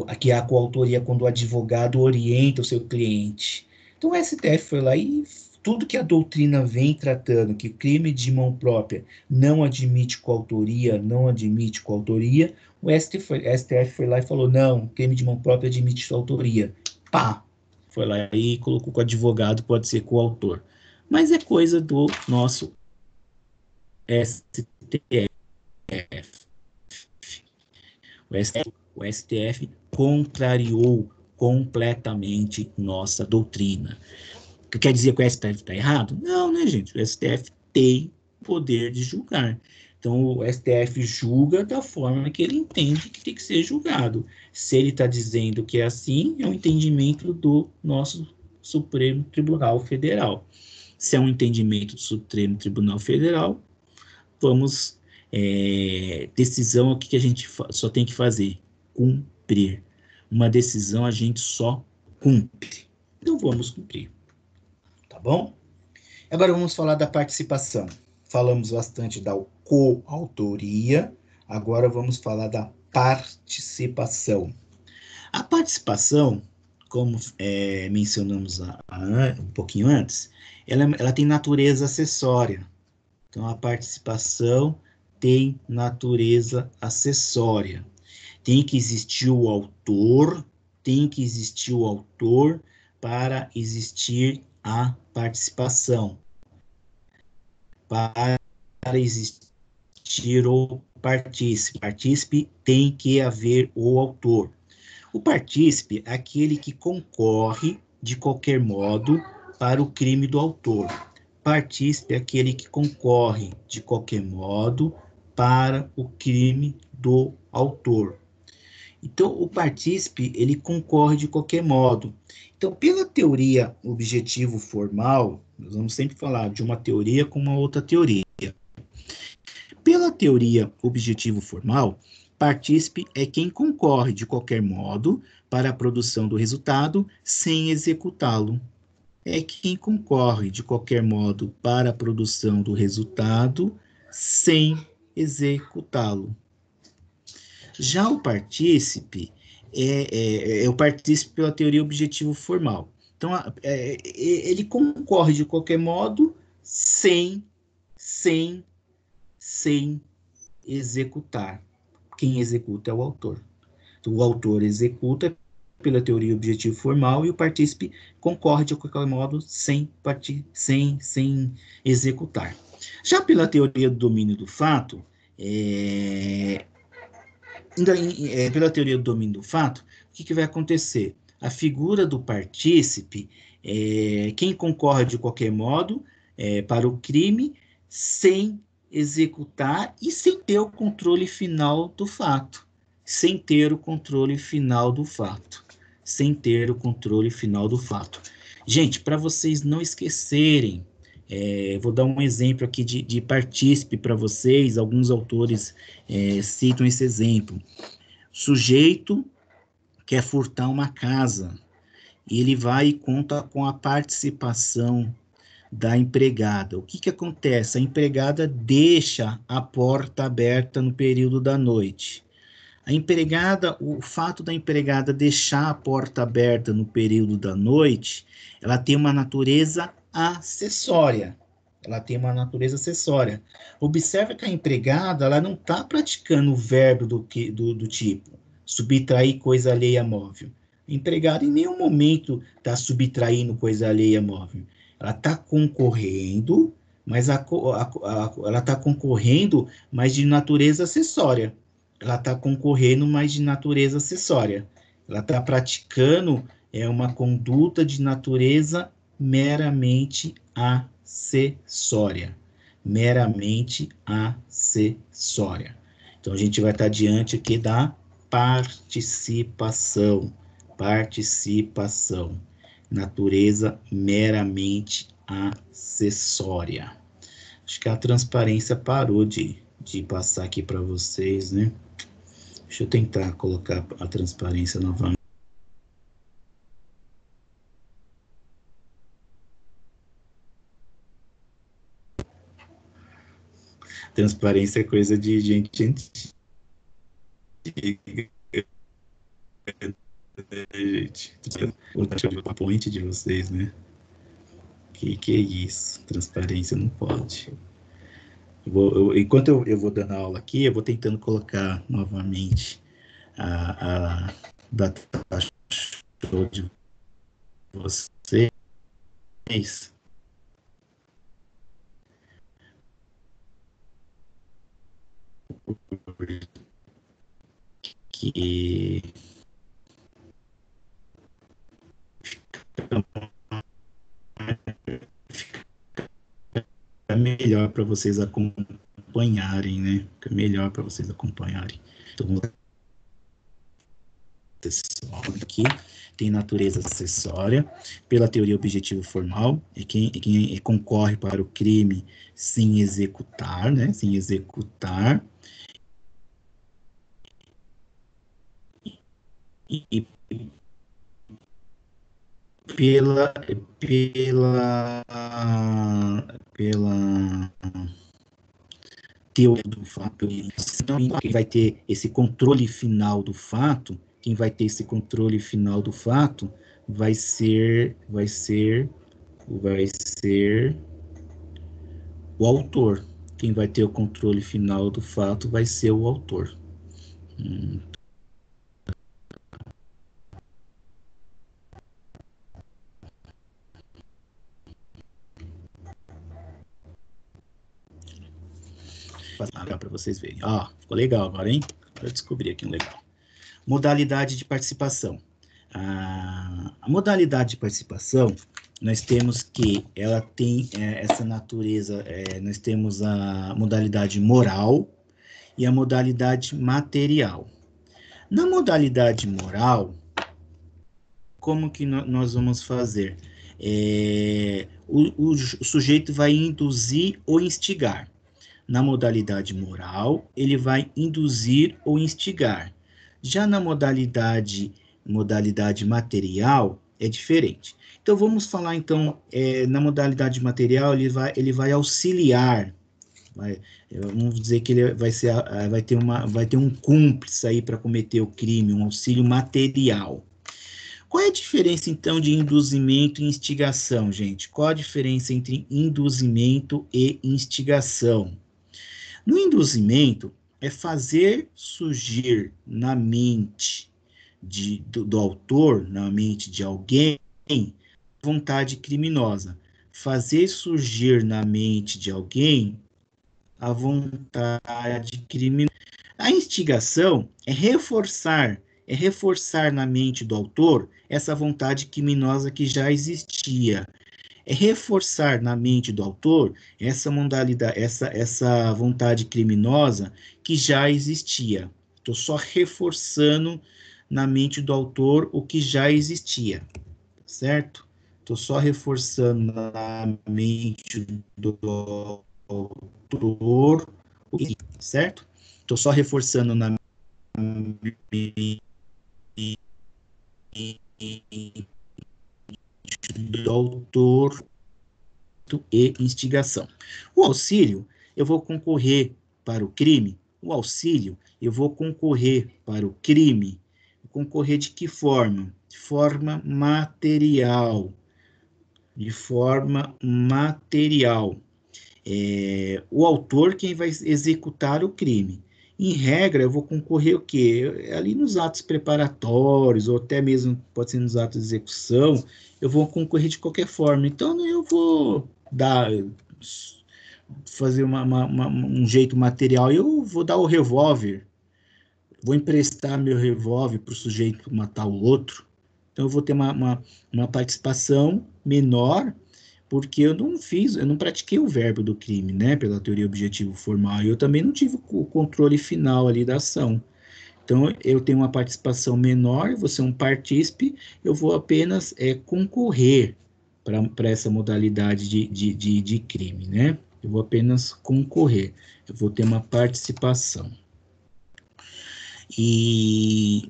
A: Aqui há coautoria quando o advogado orienta o seu cliente. Então o STF foi lá e tudo que a doutrina vem tratando, que crime de mão própria não admite coautoria, não admite coautoria, o STF foi lá e falou, não, crime de mão própria admite autoria. Pá! Foi lá e colocou que o advogado pode ser coautor. Mas é coisa do nosso STF. O STF contrariou completamente nossa doutrina. Quer dizer que o STF está errado? Não, né, gente? O STF tem poder de julgar. Então, o STF julga da forma que ele entende que tem que ser julgado. Se ele está dizendo que é assim, é um entendimento do nosso Supremo Tribunal Federal. Se é um entendimento do Supremo Tribunal Federal, vamos. Decisão, o que a gente só tem que fazer? Cumprir. Uma decisão a gente só cumpre. Então, vamos cumprir. Tá bom? Agora vamos falar da participação. Falamos bastante da coautoria, agora vamos falar da participação. A participação, como mencionamos um pouquinho antes, ela tem natureza acessória. Então, a participação tem natureza acessória. Tem que existir o autor para existir a participação. Para existir o partícipe. Partícipe tem que haver o autor. O partícipe é aquele que concorre de qualquer modo para o crime do autor. Partícipe é aquele que concorre de qualquer modo para o crime do autor. Então, o partícipe, ele concorre de qualquer modo. Então, pela teoria objetivo formal, nós vamos sempre falar de uma teoria com uma outra teoria. Pela teoria objetivo formal, partícipe é quem concorre de qualquer modo para a produção do resultado sem executá-lo. É quem concorre de qualquer modo para a produção do resultado sem executá-lo. Já o partícipe é o partícipe pela teoria objetivo formal. Então, ele concorre de qualquer modo sem executar. Quem executa é o autor. Então, o autor executa pela teoria objetivo formal e o partícipe concorre de qualquer modo sem executar. Já pela teoria do domínio do fato, pela teoria do domínio do fato, o que vai acontecer? A figura do partícipe quem concorre de qualquer modo para o crime sem executar e sem ter o controle final do fato. Sem ter o controle final do fato. Sem ter o controle final do fato. Gente, para vocês não esquecerem, vou dar um exemplo aqui de partícipe para vocês, alguns autores citam esse exemplo. Sujeito quer furtar uma casa, e ele vai e conta com a participação da empregada. O que acontece? A empregada deixa a porta aberta no período da noite. O fato da empregada deixar a porta aberta no período da noite, ela tem uma natureza acessória. Observa que a empregada, ela não está praticando o verbo do tipo subtrair coisa alheia móvel. A empregada em nenhum momento está subtraindo coisa alheia móvel. Ela está concorrendo, mas ela está concorrendo, mas de natureza acessória. Ela está praticando uma conduta de natureza meramente acessória. Então, a gente vai estar diante aqui da participação. Natureza meramente acessória. Acho que a transparência parou de passar aqui para vocês, né? Deixa eu tentar colocar a transparência novamente. Transparência é coisa de gente antiga, né, gente? O PowerPoint de vocês, né? Que é isso? Transparência não pode. Enquanto eu vou dando aula aqui, eu vou tentando colocar novamente a data show de vocês. Que é melhor para vocês acompanharem, né? Fica melhor para vocês acompanharem. Então, aqui tem natureza acessória, pela teoria objetivo formal, quem concorre para o crime sem executar, né? Sem executar. E pela teoria do fato, quem vai ter esse controle final do fato, quem vai ter esse controle final do fato vai ser o autor. Quem vai ter o controle final do fato vai ser o autor. Vou passar para vocês verem. Ó, ficou legal agora, hein? Agora eu descobri aqui um legal. Modalidade de participação. A modalidade de participação, nós temos que ela tem essa natureza, nós temos a modalidade moral e a modalidade material. Na modalidade moral, como que nós vamos fazer? O sujeito vai induzir ou instigar. Na modalidade moral, ele vai induzir ou instigar. Já na modalidade material, é diferente. Então, vamos falar, então, na modalidade material, ele vai auxiliar. Vamos dizer que ele vai ter um cúmplice aí para cometer o crime, um auxílio material. Qual é a diferença, então, de induzimento e instigação, gente? Qual a diferença entre induzimento e instigação? No induzimento, é fazer surgir na mente do autor, na mente de alguém, vontade criminosa. Fazer surgir na mente de alguém a vontade criminosa. A instigação é reforçar na mente do autor essa vontade criminosa que já existia. É reforçar na mente do autor essa modalidade, essa vontade criminosa que já existia. Estou só reforçando na mente do autor o que já existia, certo? Estou só reforçando na mente do autor o que, certo? Estou só reforçando na mente do autor e instigação. O auxílio, eu vou concorrer para o crime. O auxílio, eu vou concorrer para o crime. Concorrer de que forma? De forma material. De forma material. O autor quem vai executar o crime. Em regra, eu vou concorrer o quê? Ali nos atos preparatórios, ou até mesmo pode ser nos atos de execução, eu vou concorrer de qualquer forma. Então, eu vou fazer um jeito material, eu vou dar o revólver, vou emprestar meu revólver para o sujeito matar o outro. Então, eu vou ter uma participação menor, porque eu não pratiquei o verbo do crime, né, pela teoria objetivo formal, e eu também não tive o controle final ali da ação. Então, eu tenho uma participação menor, vou ser um partícipe, eu vou apenas concorrer para essa modalidade de crime, né? Eu vou apenas concorrer, eu vou ter uma participação. E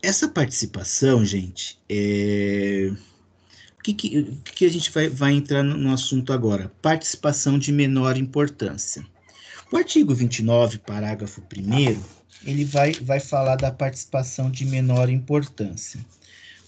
A: essa participação, gente, o que a gente vai entrar no assunto agora? Participação de menor importância. O artigo 29, parágrafo 1º, ele vai falar da participação de menor importância.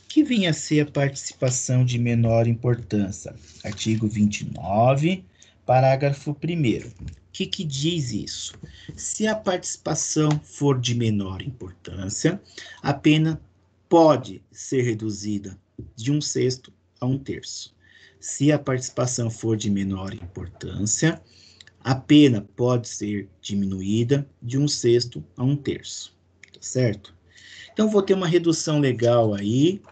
A: O que vem a ser a participação de menor importância? Artigo 29, parágrafo 1º. O que diz isso? Se a participação for de menor importância, a pena pode ser reduzida de 1/6 a 1/3. Se a participação for de menor importância, a pena pode ser diminuída de 1/6 a 1/3, tá certo? Então, vou ter uma redução legal aí,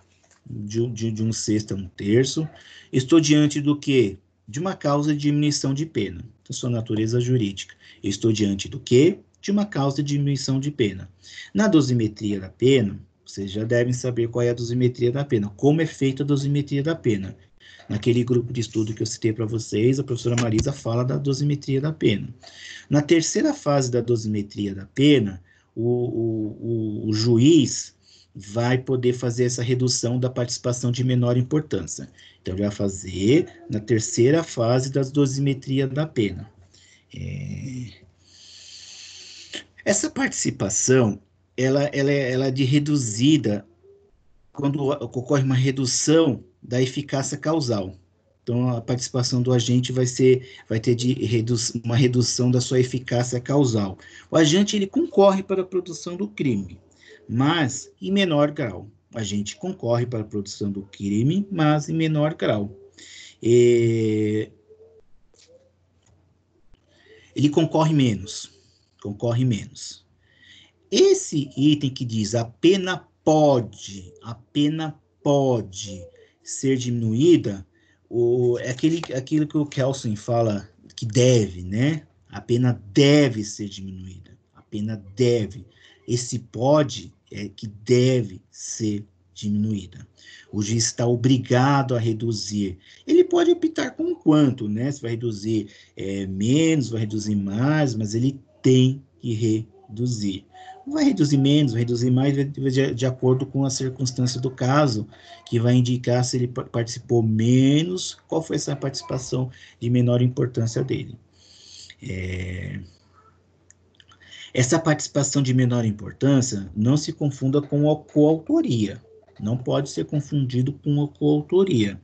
A: de 1/6 a 1/3. Estou diante do quê? De uma causa de diminuição de pena, da sua natureza jurídica. Estou diante do quê? De uma causa de diminuição de pena. Na dosimetria da pena, vocês já devem saber qual é a dosimetria da pena, como é feita a dosimetria da pena. Naquele grupo de estudo que eu citei para vocês, a professora Marisa fala da dosimetria da pena. Na terceira fase da dosimetria da pena, o juiz vai poder fazer essa redução da participação de menor importância. Então, ele vai fazer na terceira fase da dosimetria da pena. Essa participação, ela é de reduzida quando ocorre uma redução da eficácia causal. Então, a participação do agente vai ter uma redução da sua eficácia causal. O agente, ele concorre para a produção do crime, mas em menor grau. O agente concorre para a produção do crime, mas em menor grau. Ele concorre menos. Esse item que diz a pena pode ser diminuída, é aquilo que o Kelsen fala que deve, né? A pena deve ser diminuída. A pena deve. Esse pode é que deve ser diminuída. O juiz está obrigado a reduzir. Ele pode optar com quanto, né? Se vai reduzir menos, vai reduzir mais, mas ele tem que reduzir. Vai reduzir menos, vai reduzir mais, de acordo com a circunstância do caso, que vai indicar se ele participou menos, qual foi essa participação de menor importância dele. Essa participação de menor importância não se confunda com a coautoria. Não pode ser confundido com a coautoria.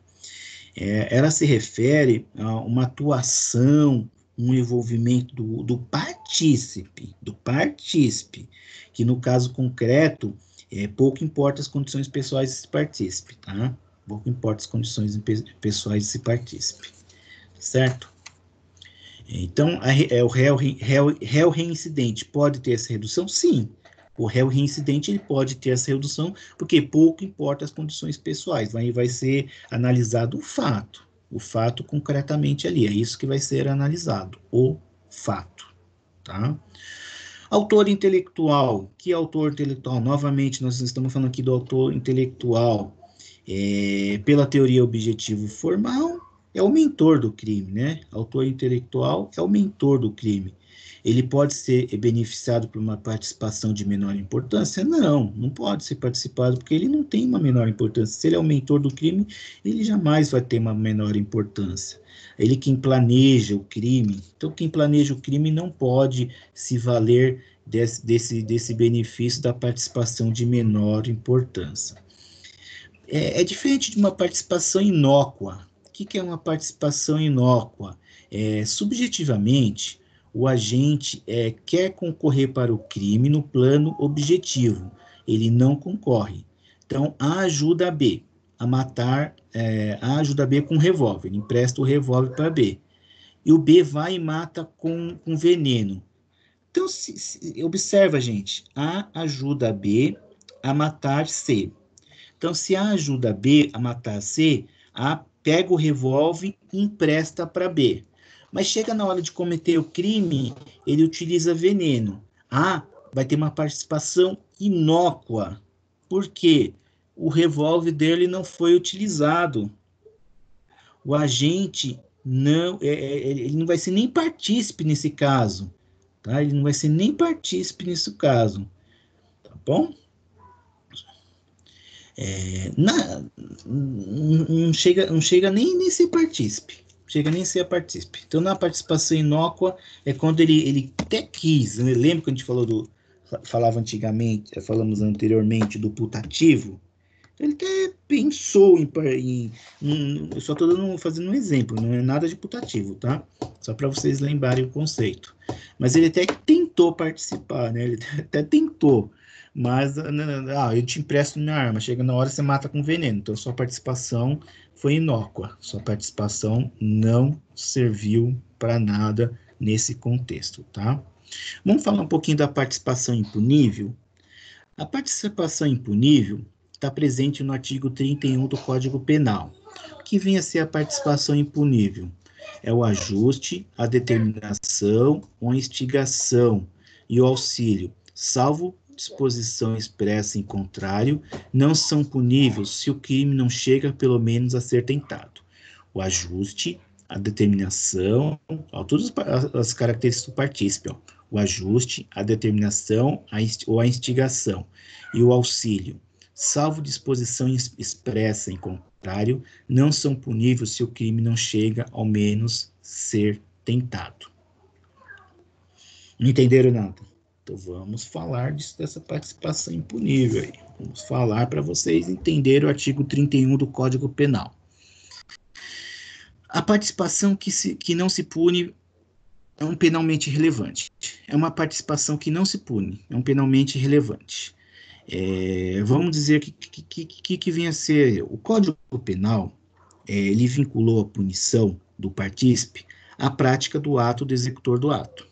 A: Ela se refere a uma atuação, um envolvimento do partícipe, que no caso concreto, pouco importa as condições pessoais desse partícipe, tá? Pouco importa as condições pessoais desse partícipe, certo? Então, o réu reincidente pode ter essa redução? Sim. O réu reincidente ele pode ter essa redução, porque pouco importa as condições pessoais, vai ser analisado o fato concretamente ali, é isso que vai ser analisado, o fato, tá? Autor intelectual, que autor intelectual? Novamente, nós estamos falando aqui do autor intelectual, pela teoria objetivo formal, é o mentor do crime, né? Autor intelectual é o mentor do crime. Ele pode ser beneficiado por uma participação de menor importância? Não pode ser participado, porque ele não tem uma menor importância. Se ele é o mentor do crime, ele jamais vai ter uma menor importância. Ele quem planeja o crime. Então, quem planeja o crime não pode se valer desse benefício da participação de menor importância. É diferente de uma participação inócua. O que é uma participação inócua? Subjetivamente, o agente quer concorrer para o crime no plano objetivo. Ele não concorre. Então, A ajuda a B a matar, A ajuda a B com um revólver, ele empresta o revólver para B. E o B vai e mata com veneno. Então, observa, gente, A ajuda a B a matar C. Então, se A ajuda B a matar C, A pega o revólver e empresta para B. Mas chega na hora de cometer o crime, ele utiliza veneno. A vai ter uma participação inócua. Por quê? O revólver dele não foi utilizado. O agente ele não vai ser nem partícipe nesse caso. tá? Ele não vai ser nem partícipe nesse caso, tá bom? Não chega nem ser partícipe. Chega nem ser partícipe. Então, na participação inócua, é quando ele até quis, né? Lembra que a gente falava antigamente, falamos anteriormente do putativo? Ele até pensou eu só estou fazendo um exemplo, não é nada de putativo, tá? Só para vocês lembrarem o conceito. Mas ele até tentou participar, né? Ele até tentou. Mas, eu te empresto minha arma, chega na hora você mata com veneno. Então, sua participação foi inócua. Sua participação não serviu para nada nesse contexto, tá? Vamos falar um pouquinho da participação impunível? A participação impunível está presente no artigo 31 do Código Penal. O que vem a ser a participação impunível? É o ajuste, a determinação, a instigação e o auxílio, salvo disposição expressa em contrário, não são puníveis se o crime não chega pelo menos a ser tentado. O ajuste, a determinação, todas as características do partícipe, o ajuste, a determinação ou a instigação e o auxílio, salvo disposição expressa em contrário, não são puníveis se o crime não chega ao menos ser tentado. Não entenderam nada? Então vamos falar dessa participação impunível aí. Vamos falar para vocês entenderem o artigo 31 do Código Penal. A participação que não se pune é um penalmente relevante. É uma participação que não se pune, é um penalmente relevante. Vamos dizer que vem a ser o Código Penal, ele vinculou a punição do partícipe à prática do ato do executor do ato.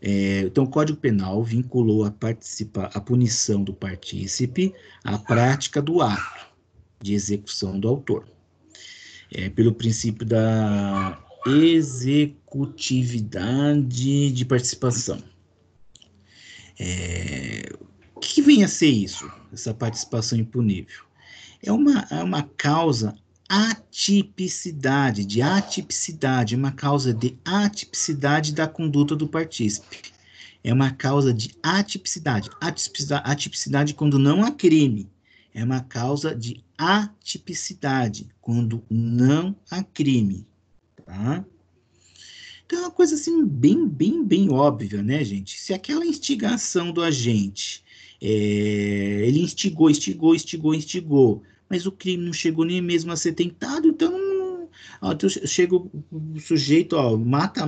A: Então, o Código Penal vinculou a punição do partícipe à prática do ato de execução do autor. Pelo princípio da executividade de participação. O que vem a ser isso, essa participação impunível? É uma causa atipicidade, uma causa de atipicidade da conduta do partícipe. É uma causa de atipicidade. Atipicidade quando não há crime. É uma causa de atipicidade quando não há crime. Tá? Então é uma coisa assim bem óbvia, né, gente? Se aquela instigação do agente, ele instigou, mas o crime não chegou nem mesmo a ser tentado, então chega o sujeito, mata,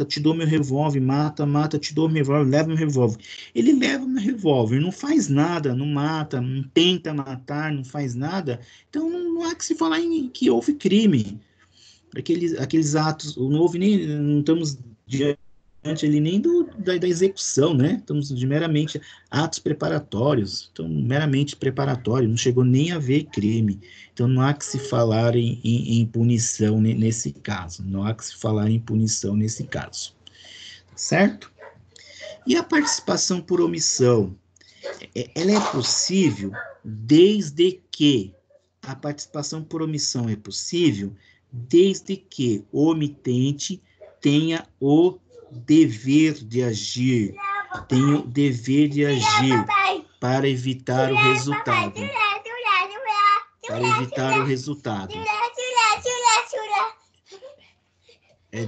A: te dou meu revólver, mata, te dou meu revólver, leva meu revólver. Ele leva meu revólver, não faz nada, não mata, não tenta matar, não faz nada, então não há que se falar em que houve crime. Aqueles atos, não estamos diante ali nem da execução, né? Estamos de meramente atos preparatórios, então meramente preparatório, não chegou nem a haver crime. Então não há que se falar em punição nesse caso, não há que se falar em punição nesse caso, certo? E a participação por omissão? Ela é possível desde que a participação por omissão é possível desde que o omitente tenha o dever de agir, para evitar o resultado.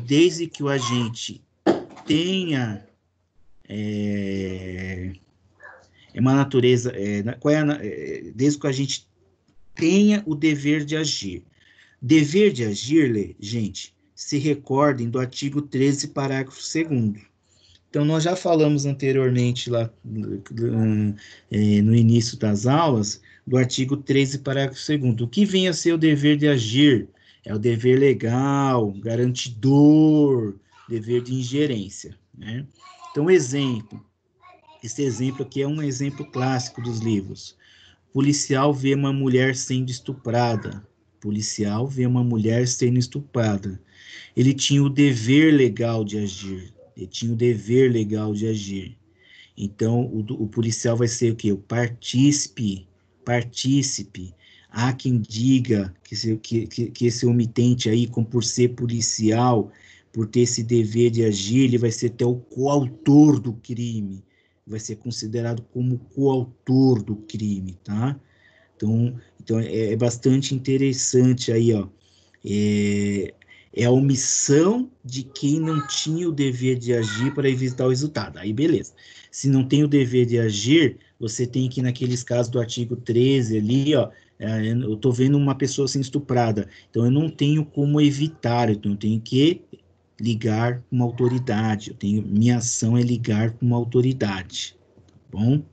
A: Desde que o agente tenha uma natureza, desde que a gente tenha o dever de agir. Dever de agir, gente, se recordem do artigo 13, parágrafo 2º. Então, nós já falamos anteriormente, lá no início das aulas, do artigo 13, parágrafo 2º. O que vem a ser o dever de agir? É o dever legal, garantidor, dever de ingerência, né? Então, exemplo. Esse exemplo aqui é um exemplo clássico dos livros. Policial vê uma mulher sendo estuprada. Ele tinha o dever legal de agir. Então, o policial vai ser o quê? O partícipe. Há quem diga que esse omitente aí, por ser policial, por ter esse dever de agir, ele vai ser até o coautor do crime, vai ser considerado como coautor do crime, tá? Então é bastante interessante aí, ó, é a omissão de quem não tinha o dever de agir para evitar o resultado. Aí, beleza. Se não tem o dever de agir, você tem que, naqueles casos do artigo 13 ali, ó, eu estou vendo uma pessoa sendo estuprada, então eu não tenho como evitar, então eu tenho que ligar uma autoridade, minha ação é ligar com uma autoridade, tá bom?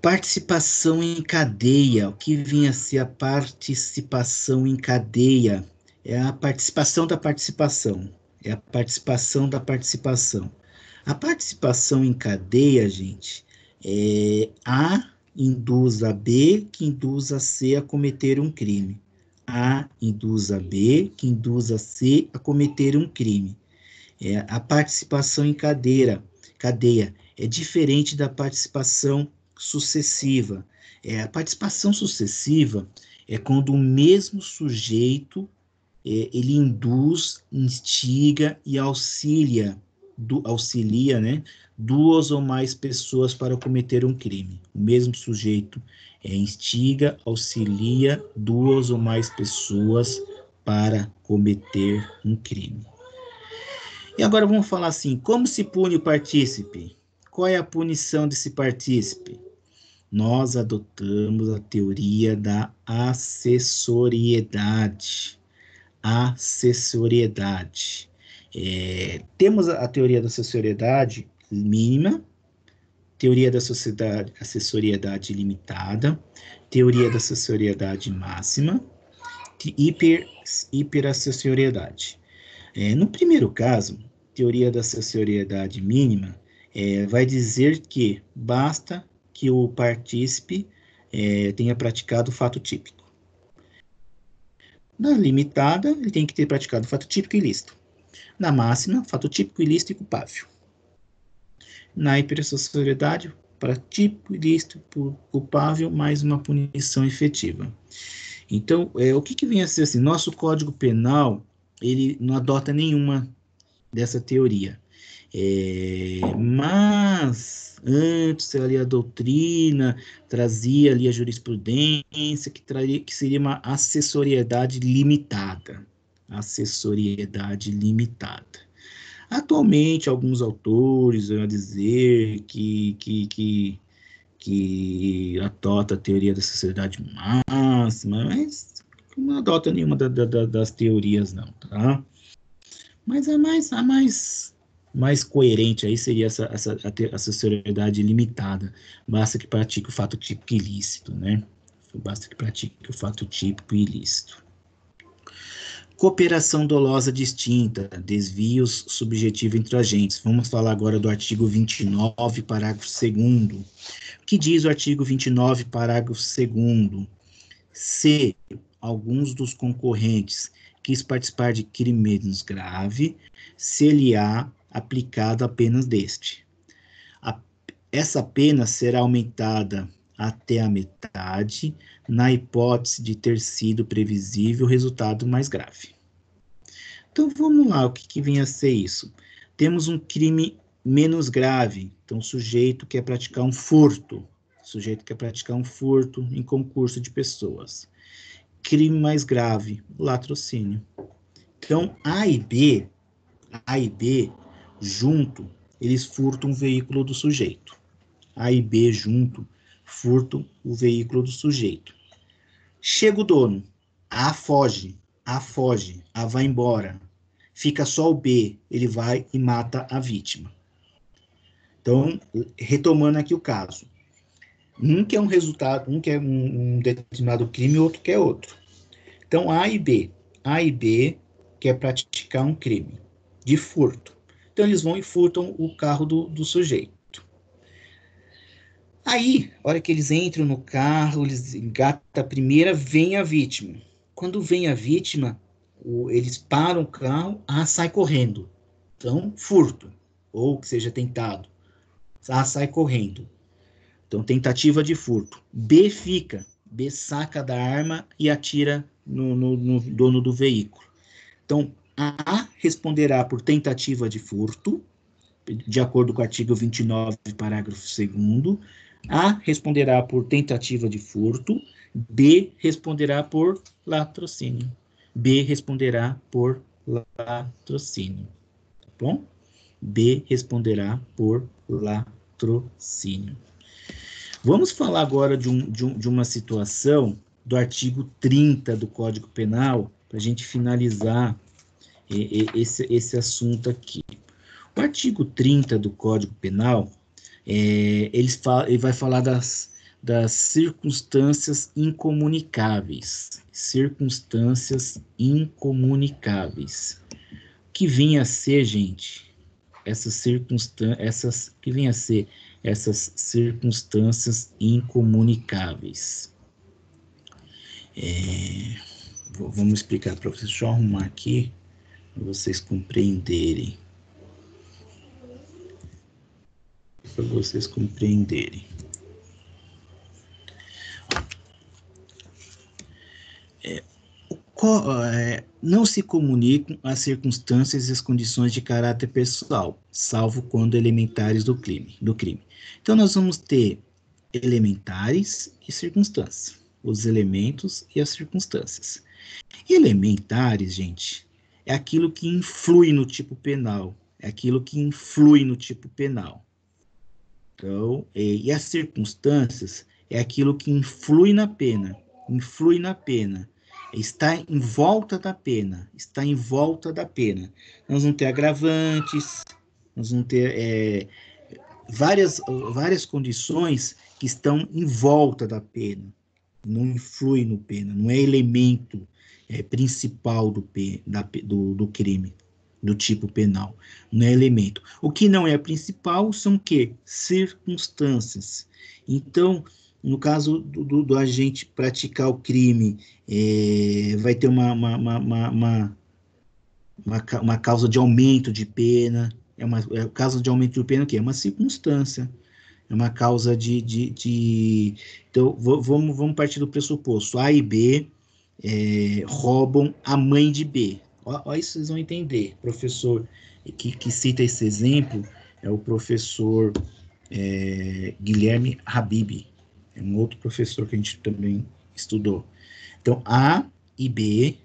A: Participação em cadeia. O que vinha a ser a participação em cadeia? É a participação da participação. É a participação da participação. A participação em cadeia, gente, A induz a B, que induz a C a cometer um crime. A induz a B, que induz a C a cometer um crime. A participação em cadeia é diferente da participação sucessiva. A participação sucessiva é quando o mesmo sujeito ele induz, instiga e auxilia, né, duas ou mais pessoas para cometer um crime. O mesmo sujeito instiga, auxilia duas ou mais pessoas para cometer um crime. E agora vamos falar assim, como se pune o partícipe? Qual é a punição desse partícipe? Nós adotamos a teoria da acessoriedade. Acessoriedade. Temos a teoria da acessoriedade mínima, teoria da acessoriedade limitada, teoria da acessoriedade máxima, hiperacessoriedade. No primeiro caso, teoria da acessoriedade mínima vai dizer que basta que o partícipe tenha praticado o fato típico. Na limitada, ele tem que ter praticado fato típico e ilícito. Na máxima, fato típico, ilícito e culpável. Na hiperacessoriedade, para típico, ilícito, culpável, mais uma punição efetiva. Então, o que vem a ser assim? Nosso Código Penal, ele não adota nenhuma dessa teoria. Mas antes ali a doutrina trazia ali a jurisprudência que seria uma acessoriedade limitada. Acessoriedade limitada. Atualmente, alguns autores vão dizer que adota a teoria da acessoriedade máxima, mas não adota nenhuma das teorias, não, tá? Mas a mais coerente aí seria essa acessoriedade limitada. Basta que pratique o fato típico ilícito, né? Basta que pratique o fato típico ilícito. Cooperação dolosa distinta, desvios subjetivos entre agentes. Vamos falar agora do artigo 29, parágrafo 2º. O que diz o artigo 29, parágrafo 2º? Se alguns dos concorrentes quis participar de crime menos grave, se-lhe-á aplicado a penas deste. Essa pena será aumentada até a metade, na hipótese de ter sido previsível o resultado mais grave. Então, vamos lá, o que vem a ser isso? Temos um crime menos grave, então o sujeito quer praticar um furto, em concurso de pessoas. Crime mais grave, latrocínio. Então, A e B, junto, eles furtam o veículo do sujeito. A e B junto, furtam o veículo do sujeito. Chega o dono, A foge, A vai embora. Fica só o B, ele vai e mata a vítima. Então, retomando aqui o caso. Um quer um resultado, um quer um determinado crime, outro quer outro. Então, A e B quer praticar um crime de furto. Então, eles vão e furtam o carro do sujeito. Aí, a hora que eles entram no carro, eles engatam a primeira, vem a vítima. Quando vem a vítima, eles param o carro, A sai correndo. Então, furto, ou que seja tentado. A sai correndo. Então, tentativa de furto. B fica. B saca da arma e atira no dono do veículo. Então, A responderá por tentativa de furto, de acordo com o artigo 29, parágrafo 2º. A responderá por tentativa de furto, B responderá por latrocínio. B responderá por latrocínio, tá bom? B responderá por latrocínio. Vamos falar agora de uma situação do artigo 30 do Código Penal, para a gente finalizar esse assunto aqui. O artigo 30 do Código Penal, ele vai falar das circunstâncias incomunicáveis. Circunstâncias incomunicáveis. O que vinha a ser, gente? Essas circunstâncias incomunicáveis. Vamos explicar para vocês. Deixa eu arrumar aqui para vocês compreenderem. Não se comunicam as circunstâncias e as condições de caráter pessoal, salvo quando elementares do crime. Então, nós vamos ter elementares e circunstâncias, os elementos e as circunstâncias. Elementares, gente, é aquilo que influi no tipo penal, Então, e as circunstâncias é aquilo que influi na pena, está em volta da pena, Nós vamos ter agravantes, nós vamos ter várias condições que estão em volta da pena, não influi no pena, não é elemento principal do crime, do tipo penal, não é elemento. O que não é principal são o quê? Circunstâncias. Então, no caso do agente praticar o crime, vai ter uma causa de aumento de pena. Causa de aumento de pena o quê? É uma circunstância. É uma causa Então, vamos partir do pressuposto. A e B roubam a mãe de B. Olha isso, vocês vão entender. Professor que cita esse exemplo é o professor Guilherme Habib. É um outro professor que a gente também estudou. Então, A e B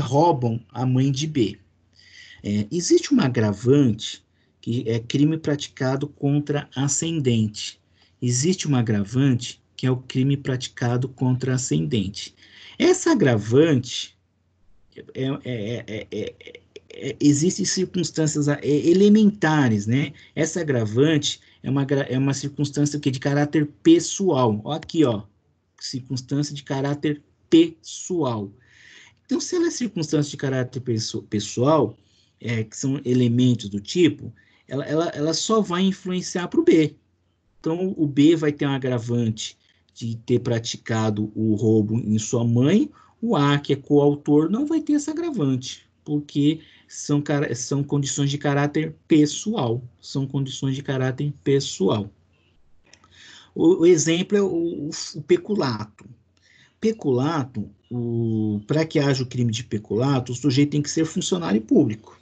A: roubam a mãe de B. Existe um agravante que é crime praticado contra ascendente. Existe um agravante que é o crime praticado contra ascendente. Essa agravante, existem circunstâncias elementares, né? Essa agravante é uma circunstância de caráter pessoal. Ó, aqui, ó, circunstância de caráter pessoal. Então, se ela é circunstância de caráter pessoal, que são elementos do tipo, ela só vai influenciar para o B. Então, o B vai ter um agravante de ter praticado o roubo em sua mãe, o A, que é coautor, não vai ter esse agravante, porque são condições de caráter pessoal. O exemplo é o peculato. Peculato, para que haja o crime de peculato, o sujeito tem que ser funcionário público.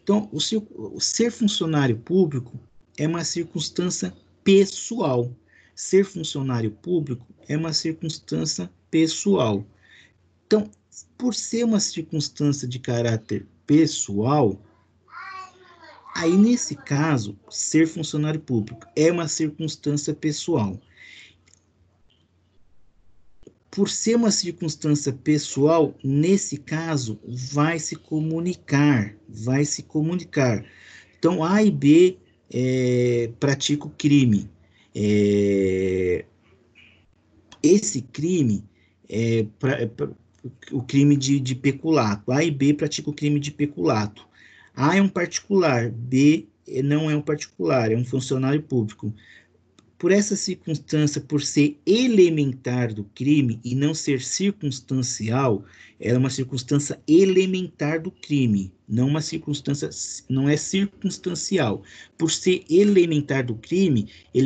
A: Então, o ser funcionário público é uma circunstância pessoal. Ser funcionário público é uma circunstância pessoal. Então, por ser uma circunstância de caráter pessoal, aí nesse caso, ser funcionário público é uma circunstância pessoal. Por ser uma circunstância pessoal, nesse caso, vai se comunicar. Então, A e B praticam o crime. Esse crime o crime de peculato. A e B praticam o crime de peculato. A é um particular, B não é um particular, é um funcionário público. Por essa circunstância, por ser elementar do crime e não ser circunstancial, ela é uma circunstância elementar do crime, não uma circunstância, não é circunstancial. Por ser elementar do crime é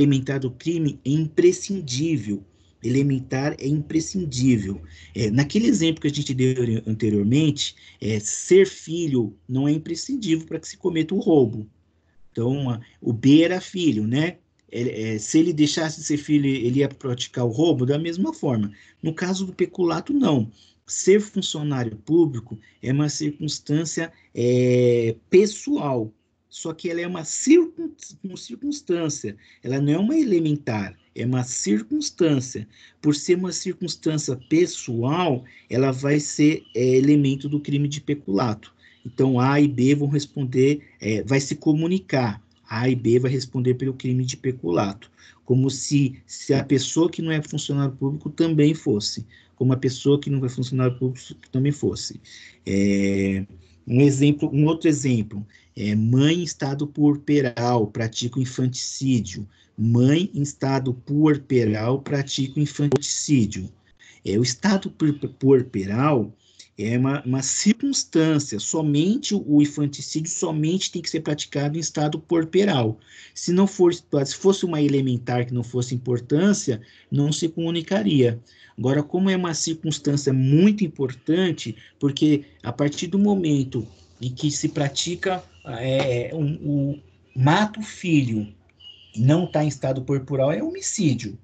A: imprescindível. Elementar é imprescindível. Naquele exemplo que a gente deu anteriormente, ser filho não é imprescindível para que se cometa o roubo. Então, o B era filho, né? Se ele deixasse de ser filho, ele ia praticar o roubo da mesma forma. No caso do peculato, não. Ser funcionário público é uma circunstância pessoal, só que ela é uma circunstância, ela não é uma elementar, é uma circunstância. Por ser uma circunstância pessoal, ela vai ser elemento do crime de peculato. Então, A e B vão responder, vai se comunicar. A e B vai responder pelo crime de peculato, como se a pessoa que não é funcionário público também fosse, como a pessoa que não é funcionário público também fosse. Um outro exemplo, mãe em estado puerperal pratica o infanticídio. Mãe em estado puerperal pratica o infanticídio. O estado puerperal é uma circunstância, somente o infanticídio somente tem que ser praticado em estado puerperal. Se não for, se fosse uma elementar que não fosse importância, não se comunicaria. Agora, como é uma circunstância muito importante, porque a partir do momento em que se pratica, mata o filho e não está em estado puerperal, é homicídio.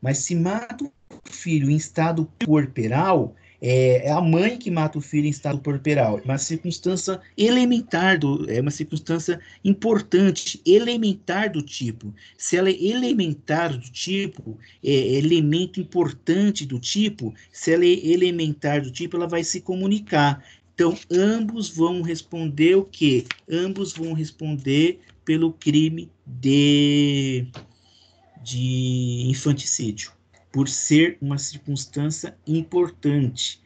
A: Mas se mata o filho em estado puerperal, é a mãe que mata o filho em estado puerperal. É uma circunstância elementar, é uma circunstância importante, elementar do tipo. Se ela é elementar do tipo, elemento importante do tipo, se ela é elementar do tipo, ela vai se comunicar. Então, ambos vão responder o quê? Ambos vão responder pelo crime de infanticídio, por ser uma circunstância importante,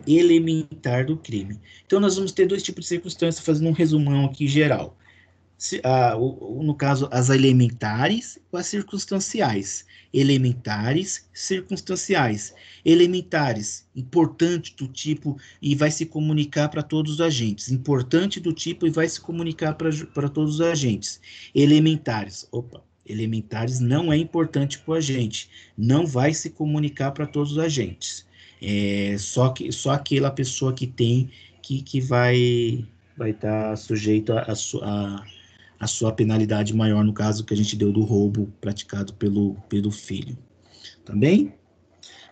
A: elementar do crime. Então, nós vamos ter dois tipos de circunstâncias, fazendo um resumão aqui geral. No caso, as elementares ou as circunstanciais. Elementares, circunstanciais. Elementares, importante do tipo e vai se comunicar para todos os agentes. Importante do tipo e vai se comunicar para todos os agentes. Elementares, elementares não é importante para o agente, não vai se comunicar para todos os agentes. Só aquela pessoa que tem que vai estar sujeito a sua penalidade maior, no caso que a gente deu do roubo praticado pelo filho. Tá bem?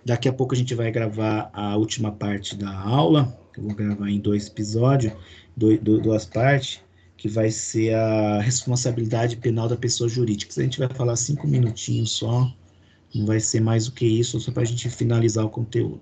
A: Daqui a pouco a gente vai gravar a última parte da aula, eu vou gravar em 2 episódios, 2 partes, que vai ser a responsabilidade penal da pessoa jurídica. A gente vai falar 5 minutinhos só, não vai ser mais do que isso, só para a gente finalizar o conteúdo.